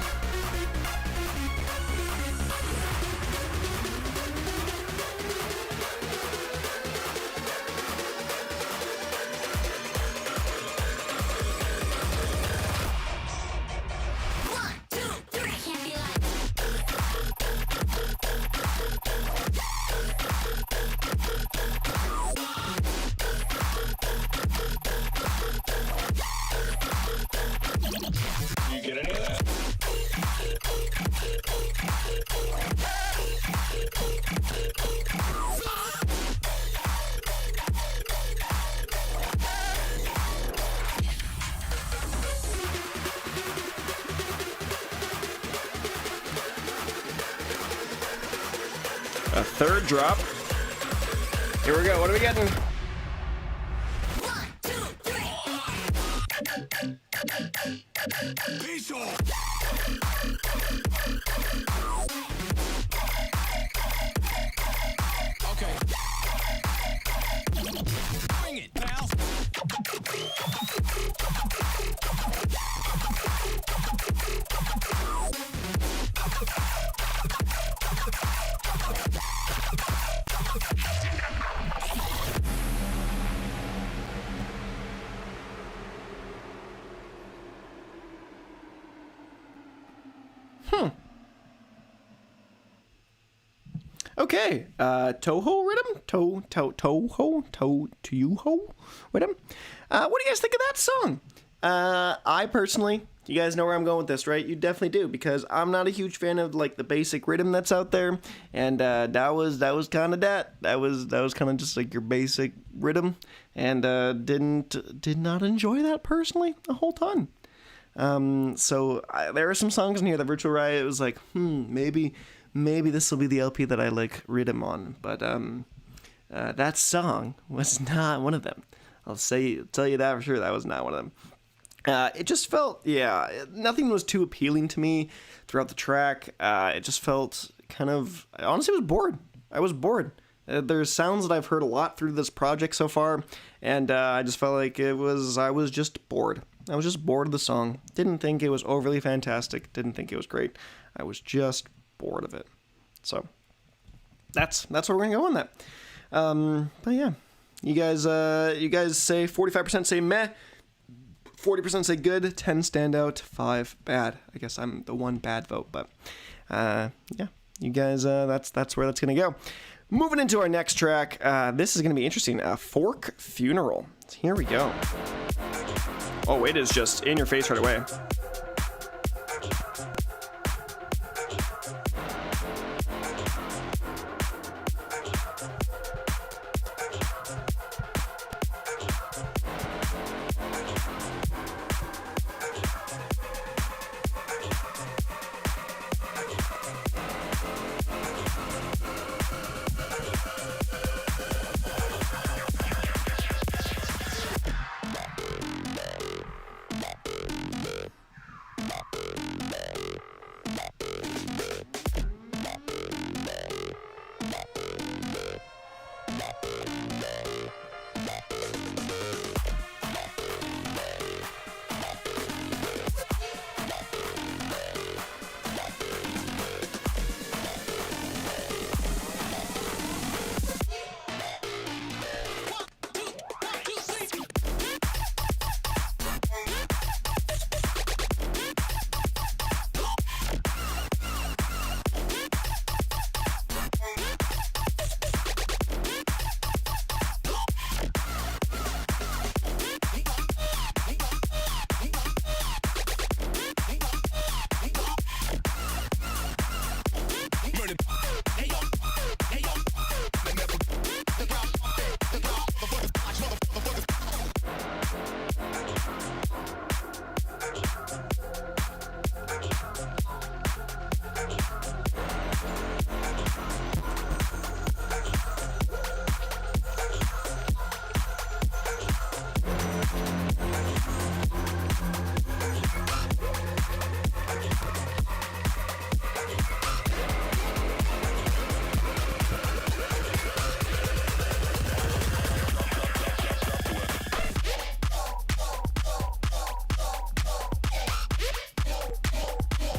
A third drop. Here we go. What are we getting? Okay. Bring it, pal. Okay, Touhou Riddim? Touhou Riddim? What do you guys think of that song? I personally, you guys know where I'm going with this, right? You definitely do, because I'm not a huge fan of like the basic rhythm that's out there, and that was kind of that. That was kind of just like your basic rhythm, and did not enjoy that personally a whole ton. So there are some songs in here that Virtual Riot was like, maybe this will be the LP that I like rhythm on, but that song was not one of them. I'll tell you that for sure. That was not one of them. It just felt, nothing was too appealing to me throughout the track. It just felt kind of, I honestly was bored. I was bored. There's sounds that I've heard a lot through this project so far, and I just felt like I was just bored. I was just bored of the song. Didn't think it was overly fantastic. Didn't think it was great. I was just bored of it. So that's where we're gonna go on that. But yeah, you guys say 45% say meh, 40% say good, 10 stand out, 5 bad. I guess I'm the one bad vote, but yeah, you guys, that's where that's gonna go. Moving into our next track, this is gonna be interesting. Fork Funeral. Here we go. Oh, it is just in your face right away.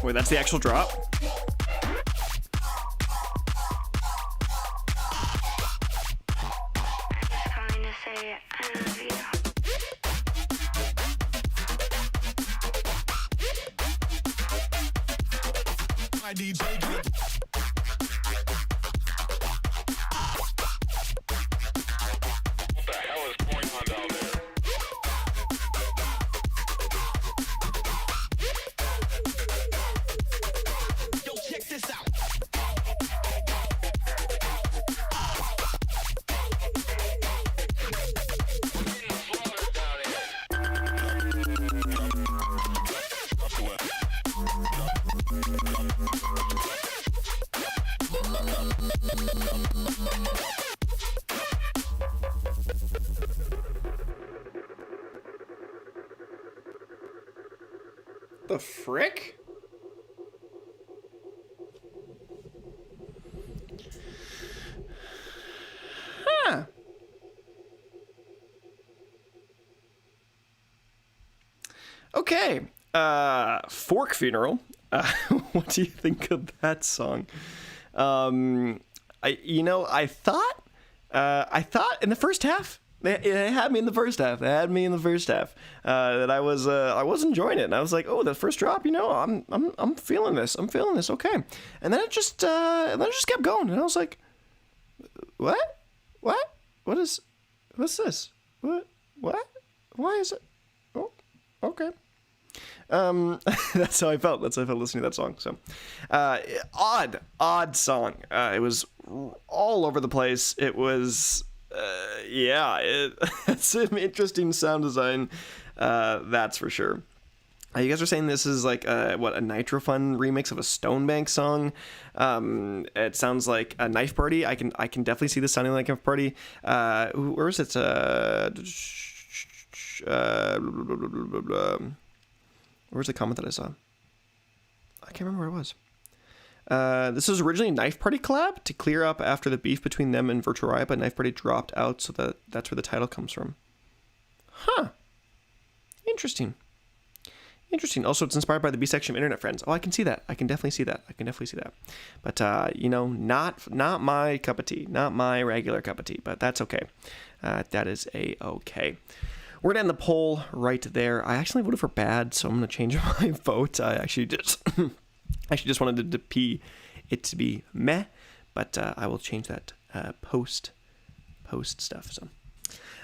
Wait, that's the actual drop? Calling to say I love you. My DJ get it. What the hell is going on down there? Yo, check this out. We're getting slaughtered down here. The frick? Huh. Okay. Fork Funeral. What do you think of that song? I thought in the first half, it had me in the first half. That I was enjoying it, and I was like, oh, the first drop, I'm feeling this. Okay, and then it just kept going, and I was like, What? What's this? What? Why is it? Oh, okay. That's how I felt. That's how I felt listening to that song. So, odd song. It was all over the place. It was, it's some interesting sound design. That's for sure. You guys are saying this is like a Nitrofun remix of a Stonebank song. It sounds like a Knife Party. I can definitely see this sounding like a Knife Party. Where is it? Where's the comment that I saw? I can't remember where it was. This was originally a Knife Party collab to clear up after the beef between them and Virtual Riot, but Knife Party dropped out, so that's where the title comes from. Huh. Interesting. Also, it's inspired by the B-section of Internet Friends. Oh, I can see that. I can definitely see that. But, not my cup of tea. Not my regular cup of tea, but that's okay. That is a-okay. We're going to end the poll right there. I actually voted for bad, so I'm going to change my vote. I actually just wanted it to be meh, but I will change that post stuff. So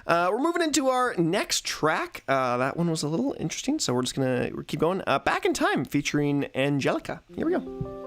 we're moving into our next track. That one was a little interesting, so we're just going to keep going. Back in Time featuring Angelika. Here we go.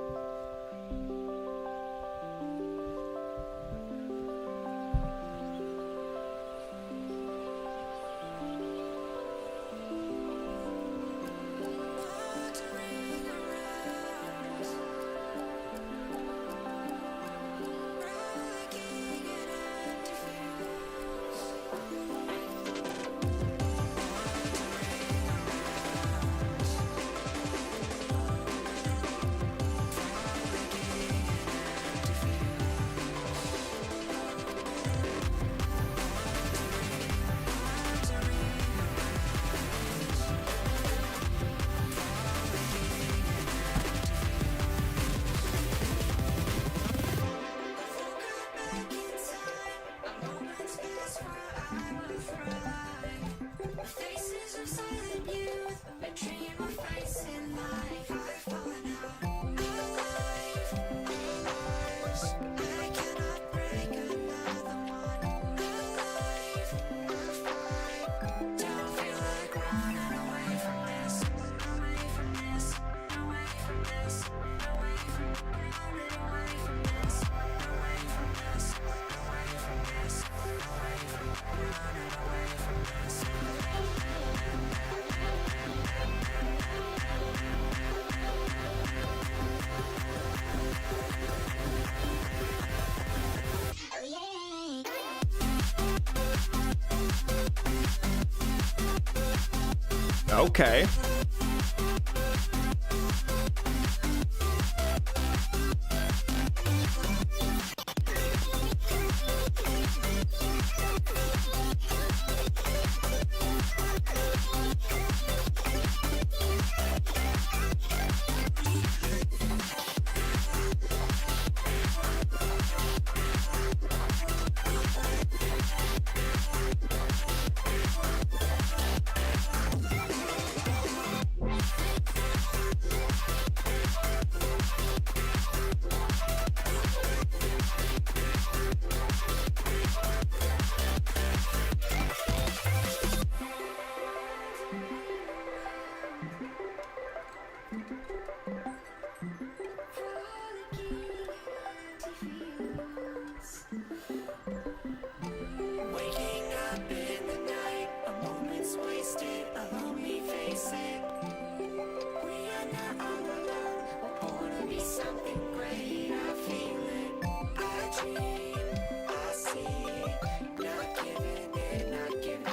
Okay.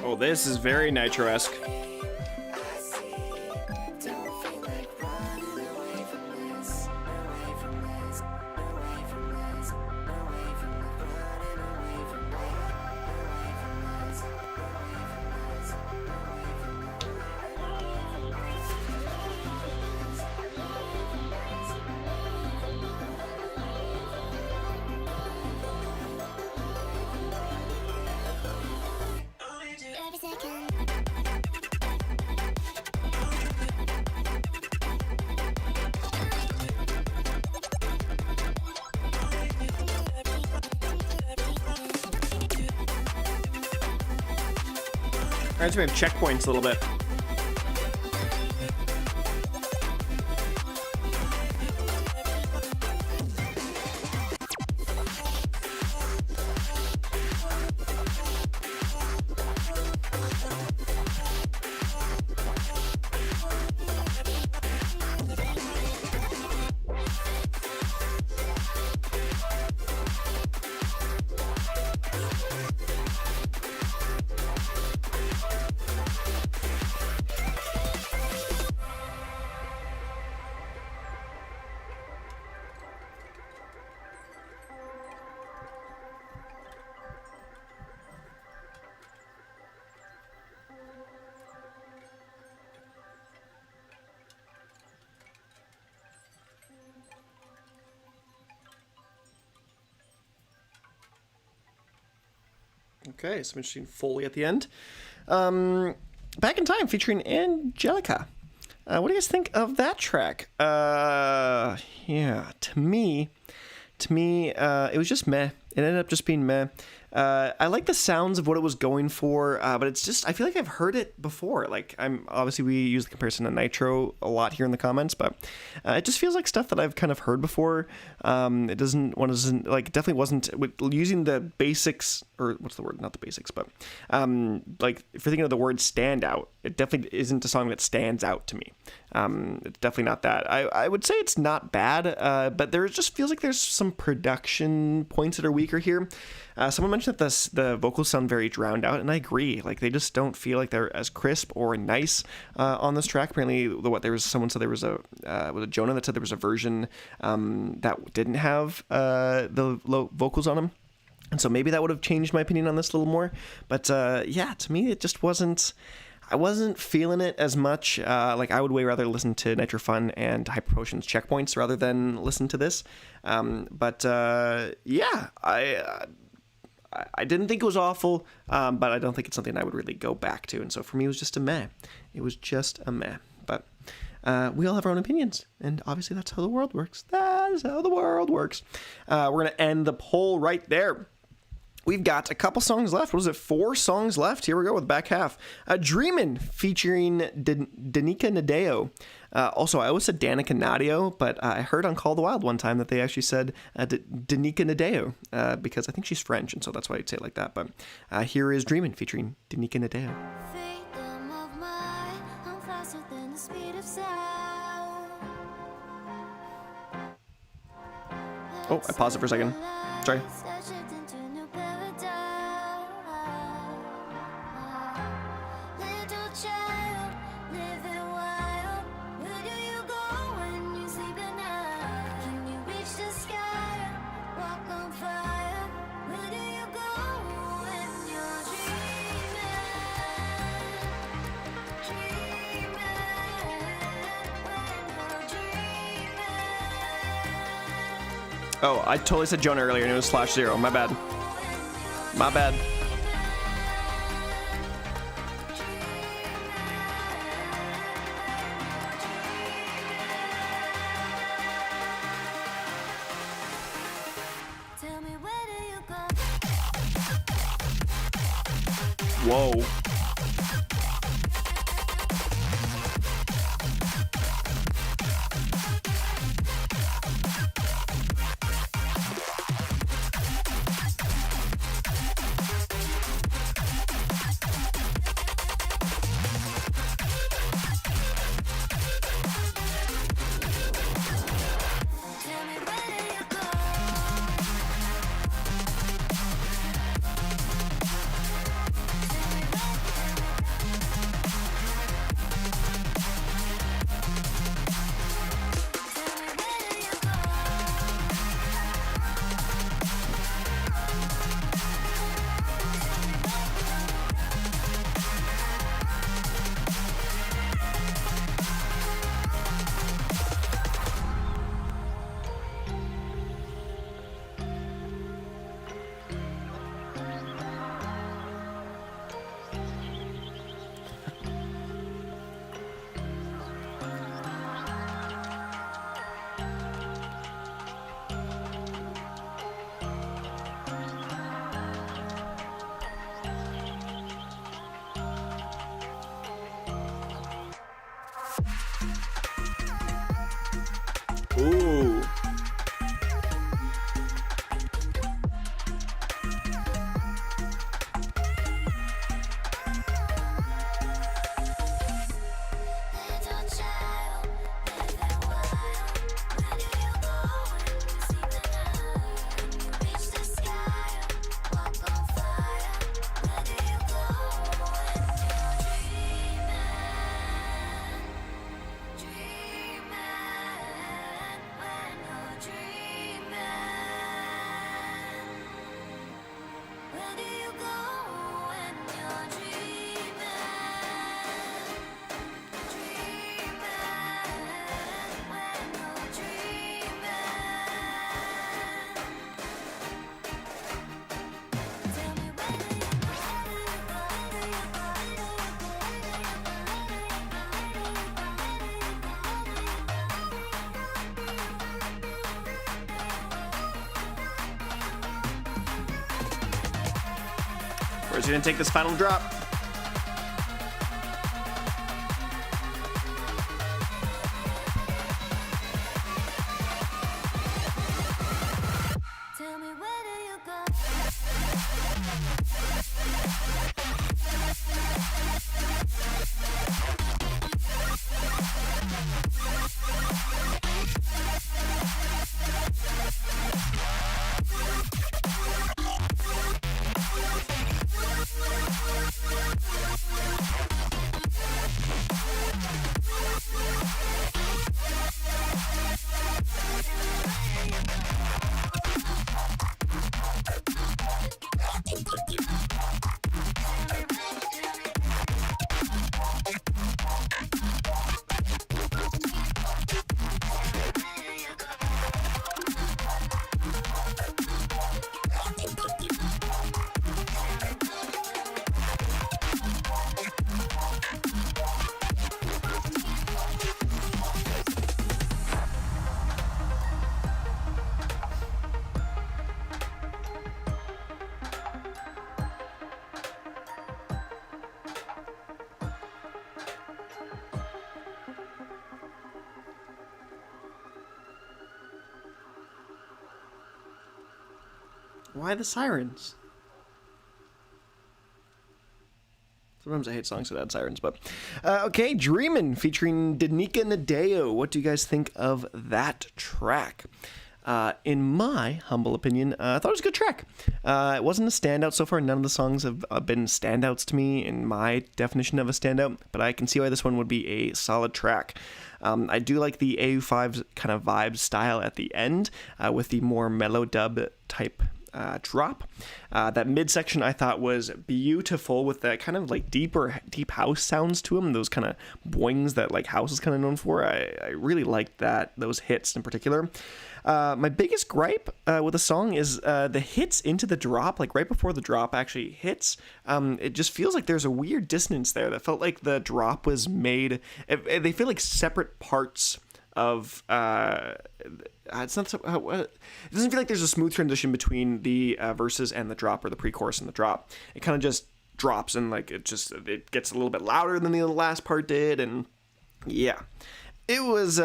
Oh, this is very Nitro-esque. Reminds me of checkpoints a little bit. Okay, some interesting Foley at the end. Back in Time featuring Angelika. What do you guys think of that track? Yeah, to me, it was just meh. It ended up just being meh. I like the sounds of what it was going for, but it's just, I feel like I've heard it before. Like, obviously we use the comparison to Nitro a lot here in the comments, but it just feels like stuff that I've kind of heard before. It definitely wasn't using the basics, or what's the word? Not the basics, but like if you're thinking of the word stand out, it definitely isn't a song that stands out to me. It's definitely not that. I would say it's not bad, but there just feels like there's some production points that are weaker here. Someone mentioned that the vocals sound very drowned out, and I agree. Like, they just don't feel like they're as crisp or nice on this track. Apparently, someone said there was was it Jonah that said there was a version that didn't have the low vocals on them. And so maybe that would have changed my opinion on this a little more. But yeah, to me, it just wasn't. I wasn't feeling it as much. Like, I would way rather listen to Nitro Fun and Hyper Potions Checkpoints rather than listen to this. But yeah, I didn't think it was awful, but I don't think it's something I would really go back to. And so for me, it was just a meh. It was just a meh. But we all have our own opinions, and obviously that's how the world works. That is how the world works. We're going to end the poll right there. We've got a couple songs left. What is it? 4 songs left. Here we go with the back half. Dreamin' featuring Danyka Nadeau. Also, I always said Danyka Nadeau, but I heard on Call the Wild one time that they actually said Danyka Nadeau because I think she's French, and so that's why I'd say it like that. But here is Dreamin' featuring Danyka Nadeau. Oh, I paused it for a second. Sorry. Oh, I totally said Jonah earlier and it was /0. My bad. My bad. Whoa. Or is he gonna take this final drop? Tell me, where do you go? Why the sirens? Sometimes I hate songs that add sirens, but... okay, Dreamin' featuring Danyka Nadeau. What do you guys think of that track? In my humble opinion, I thought it was a good track. It wasn't a standout so far. None of the songs have been standouts to me in my definition of a standout, but I can see why this one would be a solid track. I do like the AU5's kind of vibe style at the end, with the more mellow dub type drop. That midsection I thought was beautiful with that kind of like deep house sounds to them, those kind of boings that like house is kind of known for. I really liked those hits in particular. My biggest gripe with the song is the hits into the drop, like right before the drop actually hits. It just feels like there's a weird dissonance there that felt like the drop was made. They feel like separate parts of it's not so, it doesn't feel like there's a smooth transition between the verses and the drop, or the pre-chorus and the drop. It kind of just drops, and like it gets a little bit louder than the last part did, and yeah, it was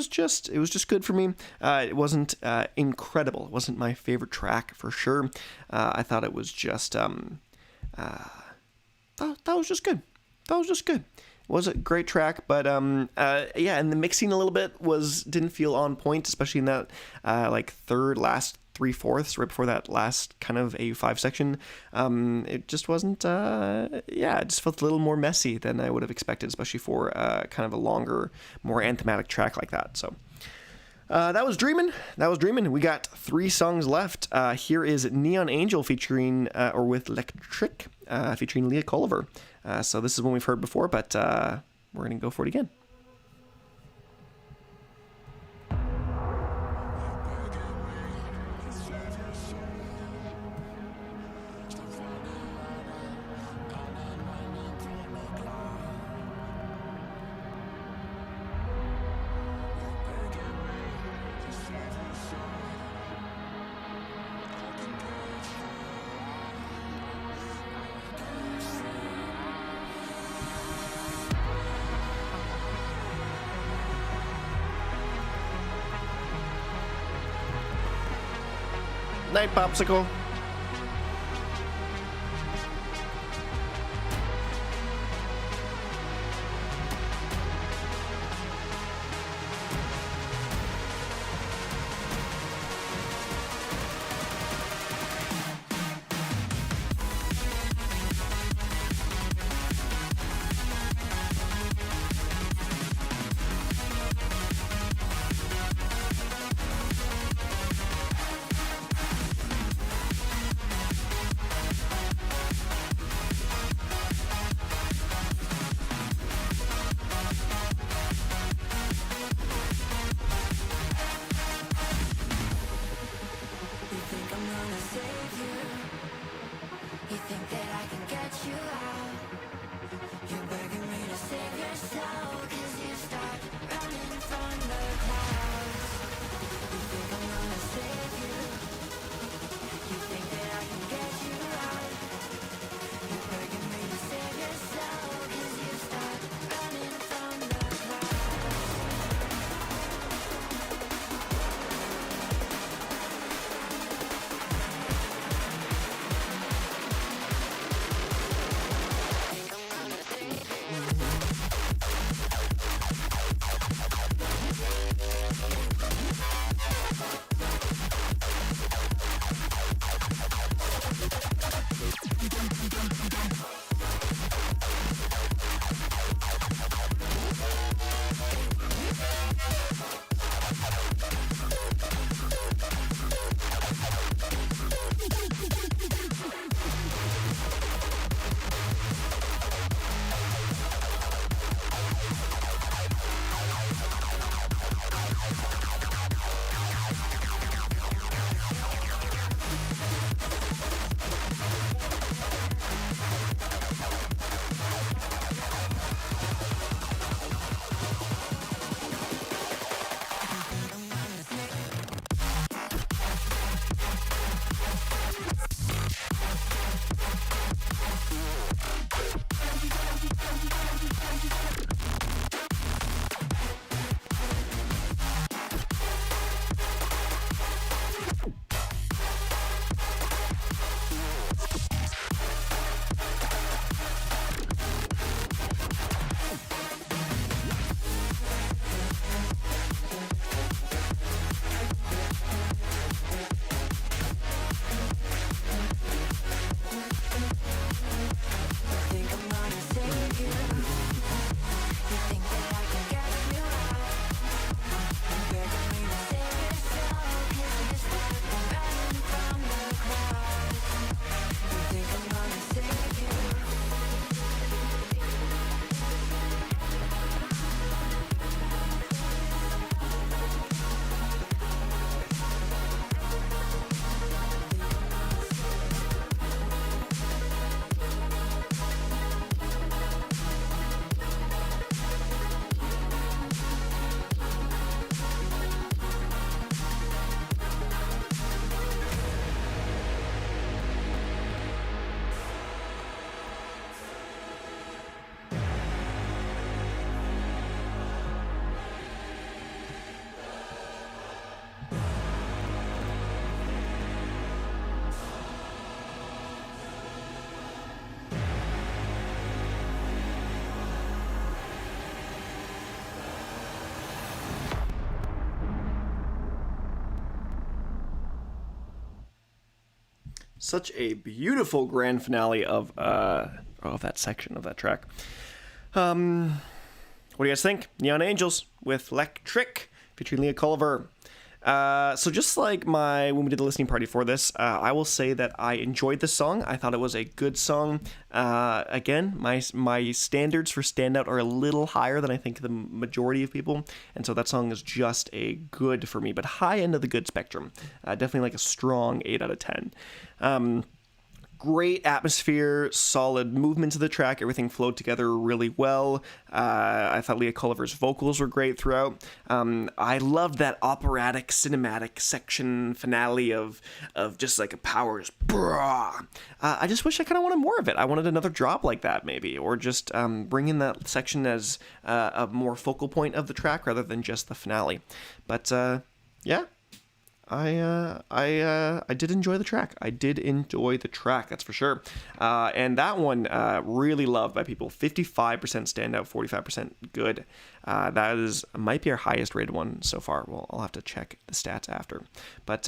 just good for me. It wasn't incredible. It wasn't my favorite track for sure. I thought it was just that was just good. It was a great track, but and the mixing a little bit didn't feel on point, especially in that like last 3/4 right before that last kind of AU5 section. It just wasn't it just felt a little more messy than I would have expected, especially for kind of a longer, more anthematic track like that. So that was Dreamin'. We got 3 songs left. Here is Neon Angel featuring with LeKtriQue featuring Leah Culver. So this is one we've heard before, but we're going to go for it again. Night Popsicle. You think Such a beautiful grand finale of that section of that track. What do you guys think? Neon Angels with LeKtriQue featuring Leah Culver. So just like when we did the listening party for this, I will say that I enjoyed the song. I thought it was a good song. Again, my standards for standout are a little higher than I think the majority of people, and so that song is just a good for me, but high end of the good spectrum. Definitely like a strong 8 out of 10. Great atmosphere, solid movement to the track. Everything flowed together really well. I thought Leah Culver's vocals were great throughout. I loved that operatic, cinematic section finale of just like a powers. I just wish I kind of wanted more of it. I wanted another drop like that maybe, or just bring in that section as a more focal point of the track rather than just the finale. But yeah. I did enjoy the track. That's for sure. And that one really loved by people. 55% standout, 45% good. That might be our highest rated one so far. Well, I'll have to check the stats after. But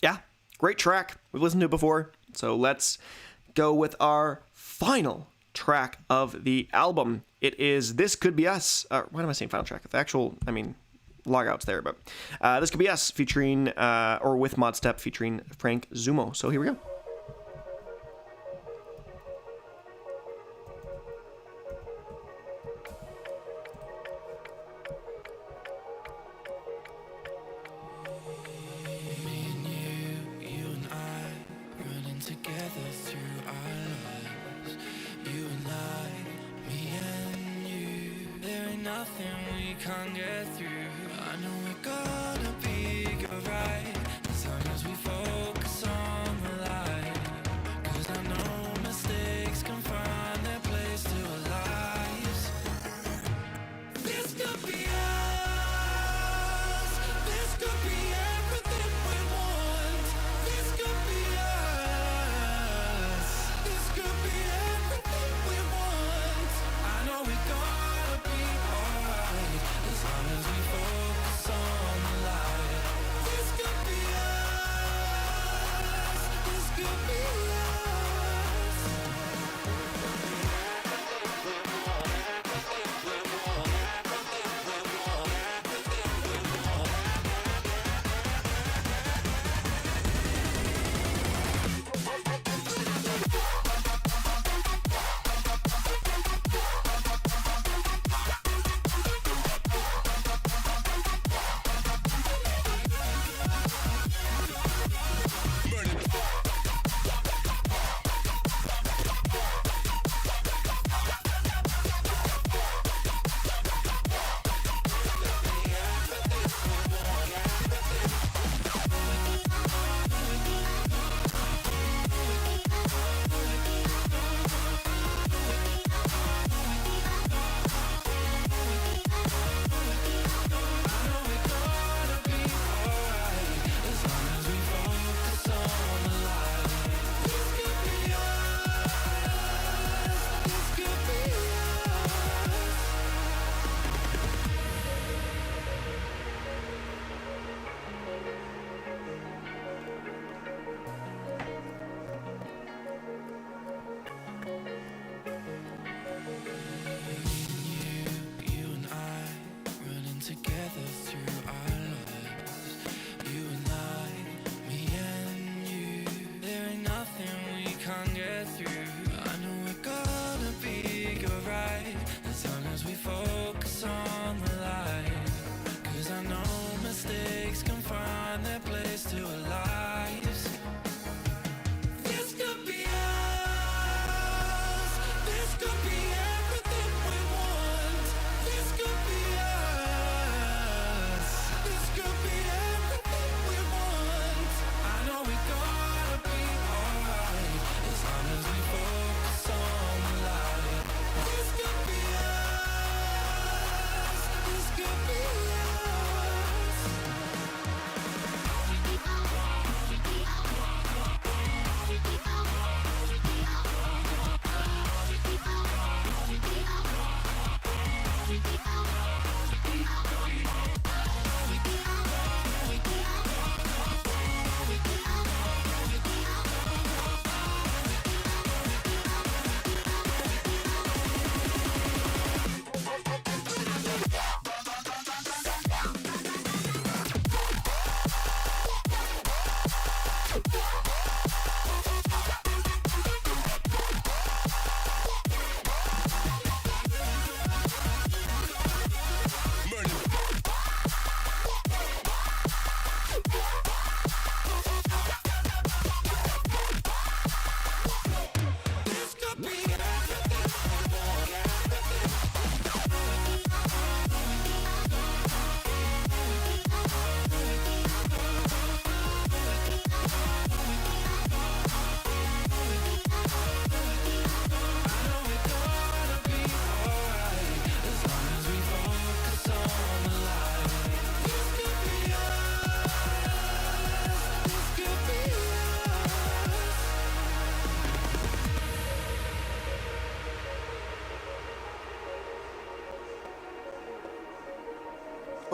yeah, great track. We've listened to it before. So let's go with our final track of the album. It is This Could Be Us. Why am I saying final track? The actual, Logout's there, but This Could Be Us featuring, or with Modestep featuring Frank Zummo. So here we go.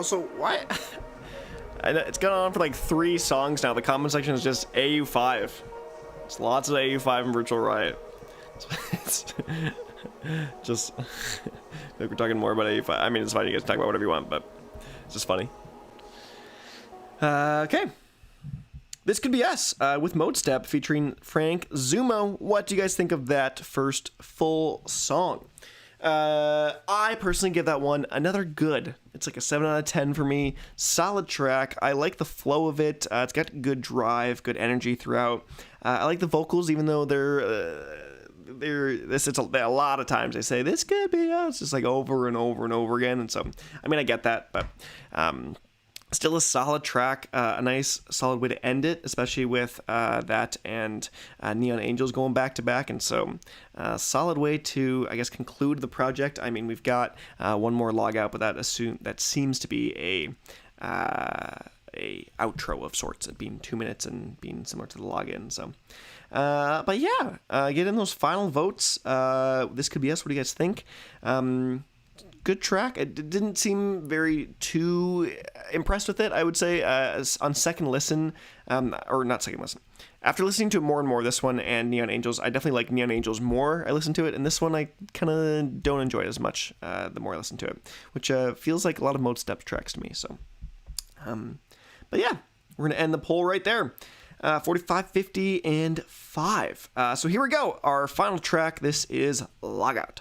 Also, why? It's gone on for like 3 songs now. The comment section is just AU5. It's lots of AU5 in Virtual Riot. It's just, we're talking more about AU5. I mean, it's fine. You guys talk about whatever you want, but it's just funny. Okay. This Could Be Us with Modestep featuring Frank Zummo. What do you guys think of that first full song? I personally give that one another good. It's like a 7 out of 10 for me. Solid track. I like the flow of it. It's got good drive, good energy throughout. I like the vocals, even though it's a lot of times they say this could be us, just like over and over and over again. And so, I mean, I get that, but still a solid track, a nice solid way to end it, especially with that and Neon Angels going back to back. And so solid way to, I guess, conclude the project. I mean, we've got one more Logout, but that seems to be a outro of sorts, it being 2 minutes and being similar to the login. So but yeah, get in those final votes. This Could Be Us. What do you guys think? Good track. It didn't seem very too impressed with it, I would say, on second listen, or not second listen. After listening to it more and more, this one and Neon Angels, I definitely like Neon Angels more. I listen to it, and this one I kind of don't enjoy it as much the more I listen to it, which feels like a lot of Modestep tracks to me. So, but yeah, we're gonna end the poll right there. 45, 50, and 5. So here we go. Our final track. This is Logout.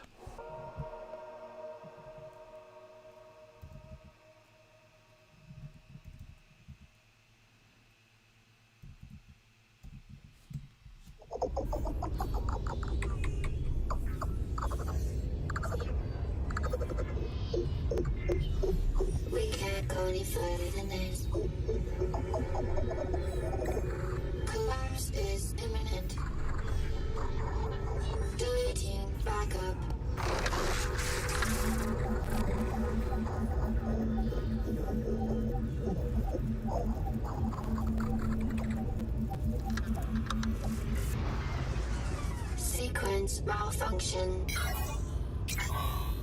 We can't go any further than this. Collapse is imminent. Deleting backup. Sequence malfunction.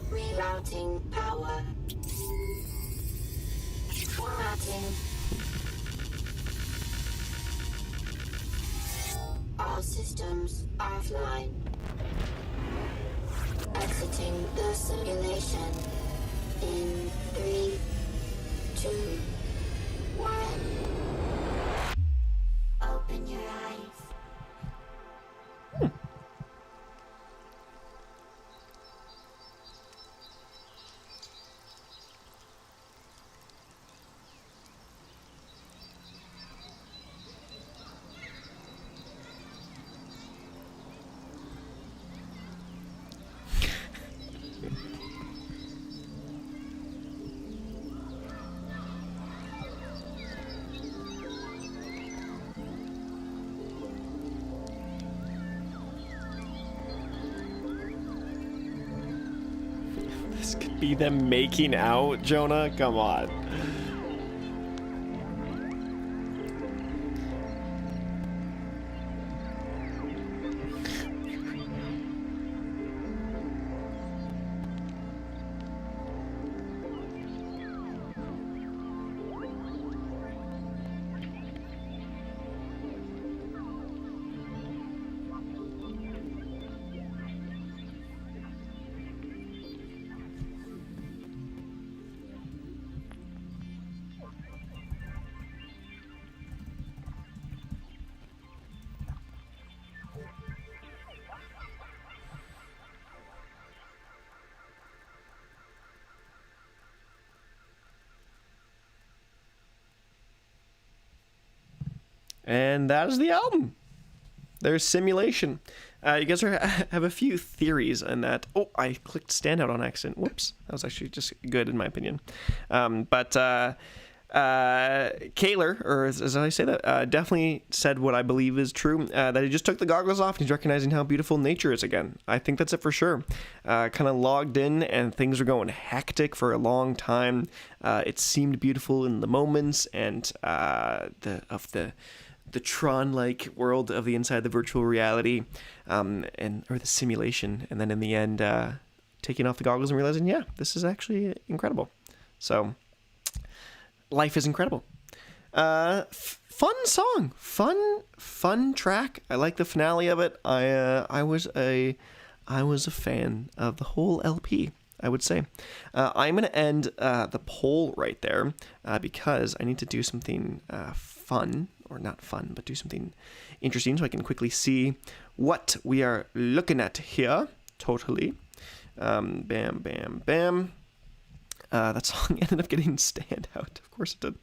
Rerouting power. Formatting. All systems offline. Exiting the simulation in 3, 2, 1. Open your eyes. This could be them making out, Jonah? Come on. And that is the album. There's Simulation. You guys have a few theories on that. Oh, I clicked standout on accident. Whoops. That was actually just good in my opinion. But Kaler, or as I say that, definitely said what I believe is true, that he just took the goggles off and he's recognizing how beautiful nature is again. I think that's it for sure. Kind of logged in and things were going hectic for a long time. It seemed beautiful in the moments and the Tron-like world of the inside the virtual reality, or the simulation, and then in the end, taking off the goggles and realizing, yeah, this is actually incredible. So, life is incredible. Fun song, fun track. I like the finale of it. I was a fan of the whole LP, I would say. I'm gonna end the poll right there because I need to do something fun, or not fun, but do something interesting so I can quickly see what we are looking at here. Totally. Bam, bam, bam. That song ended up getting standout. Of course it did.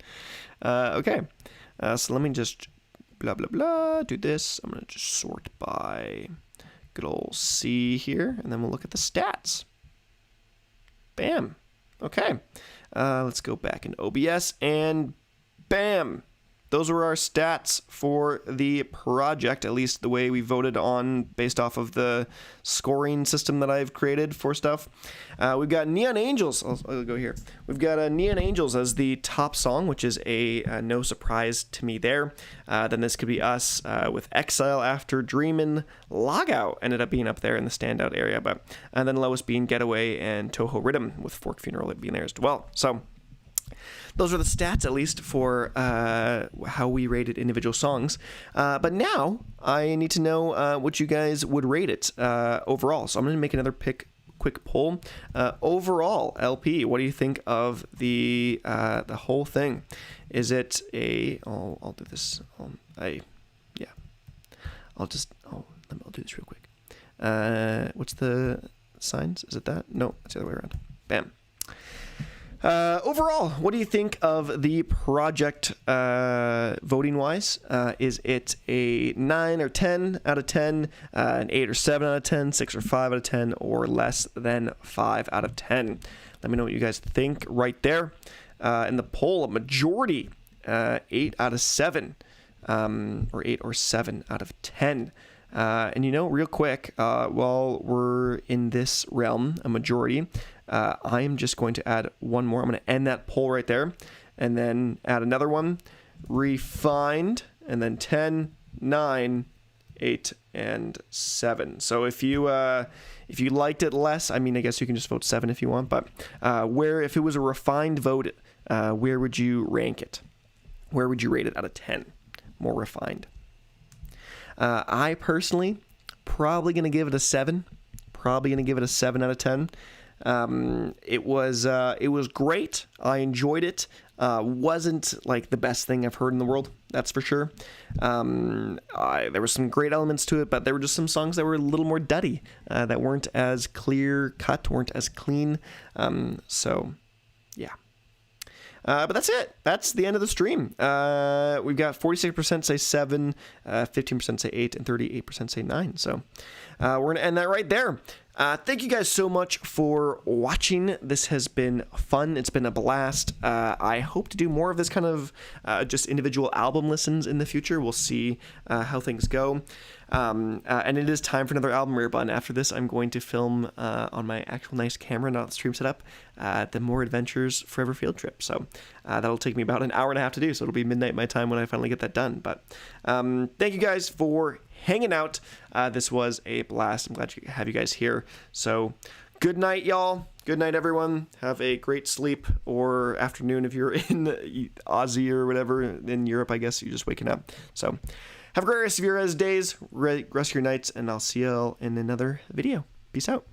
Okay. So let me just blah, blah, blah, do this. I'm going to just sort by good old C here, and then we'll look at the stats. Bam. Okay. Let's go back in OBS, and bam. Those were our stats for the project, at least the way we voted on based off of the scoring system that I've created for stuff. We've got Neon Angels. I'll go here. We've got Neon Angels as the top song, which is a no surprise to me there. Then this could be us with Exile After Dreamin'. Logout ended up being up there in the standout area, but and then lowest being Getaway and Touhou Riddim with Fork Funeral being there as well. So those are the stats, at least, for how we rated individual songs. But now I need to know what you guys would rate it overall. So I'm going to make another quick poll. Overall, LP, what do you think of the whole thing? Is it a... I'll do this. I'll do this real quick. What's the signs? Is it that? No, it's the other way around. Bam. Overall, what do you think of the project voting wise? Is it a 9 or 10 out of 10, an 8 or 7 out of 10, 6 or 5 out of 10, or less than 5 out of 10? Let me know what you guys think right there. In the poll, a majority, 8 out of 7, or 8 or 7 out of 10. And real quick, while we're in this realm, a majority, I am just going to add one more. I'm going to end that poll right there, and then add another one, refined, and then 10, 9, 8, and 7. So if you liked it less, I guess you can just vote 7 if you want, but if it was a refined vote, where would you rank it? Where would you rate it out of 10? More refined. I personally probably going to give it a 7. Probably going to give it a 7 out of 10. It was great. I enjoyed it. Wasn't like the best thing I've heard in the world, that's for sure. There were some great elements to it, but there were just some songs that were a little more duddy, that weren't as clear cut, weren't as clean. So yeah. But that's it. That's the end of the stream. We've got 46% say 7, 15% say 8, and 38% say 9. So we're going to end that right there. Thank you guys so much for watching. This has been fun. It's been a blast. I hope to do more of this kind of just individual album listens in the future. We'll see how things go. And it is time for another album rare button. After this, I'm going to film on my actual nice camera, not the stream setup, the More Adventures Forever Field Trip. So that'll take me about an hour and a half to do. So it'll be midnight my time when I finally get that done. But thank you guys for hanging out. This was a blast. I'm glad to have you guys here. So good night, y'all. Good night, everyone. Have a great sleep, or afternoon if you're in Aussie or whatever. In Europe, I guess you're just waking up. So have a great rest of your days, rest of your nights, and I'll see you all in another video. Peace out.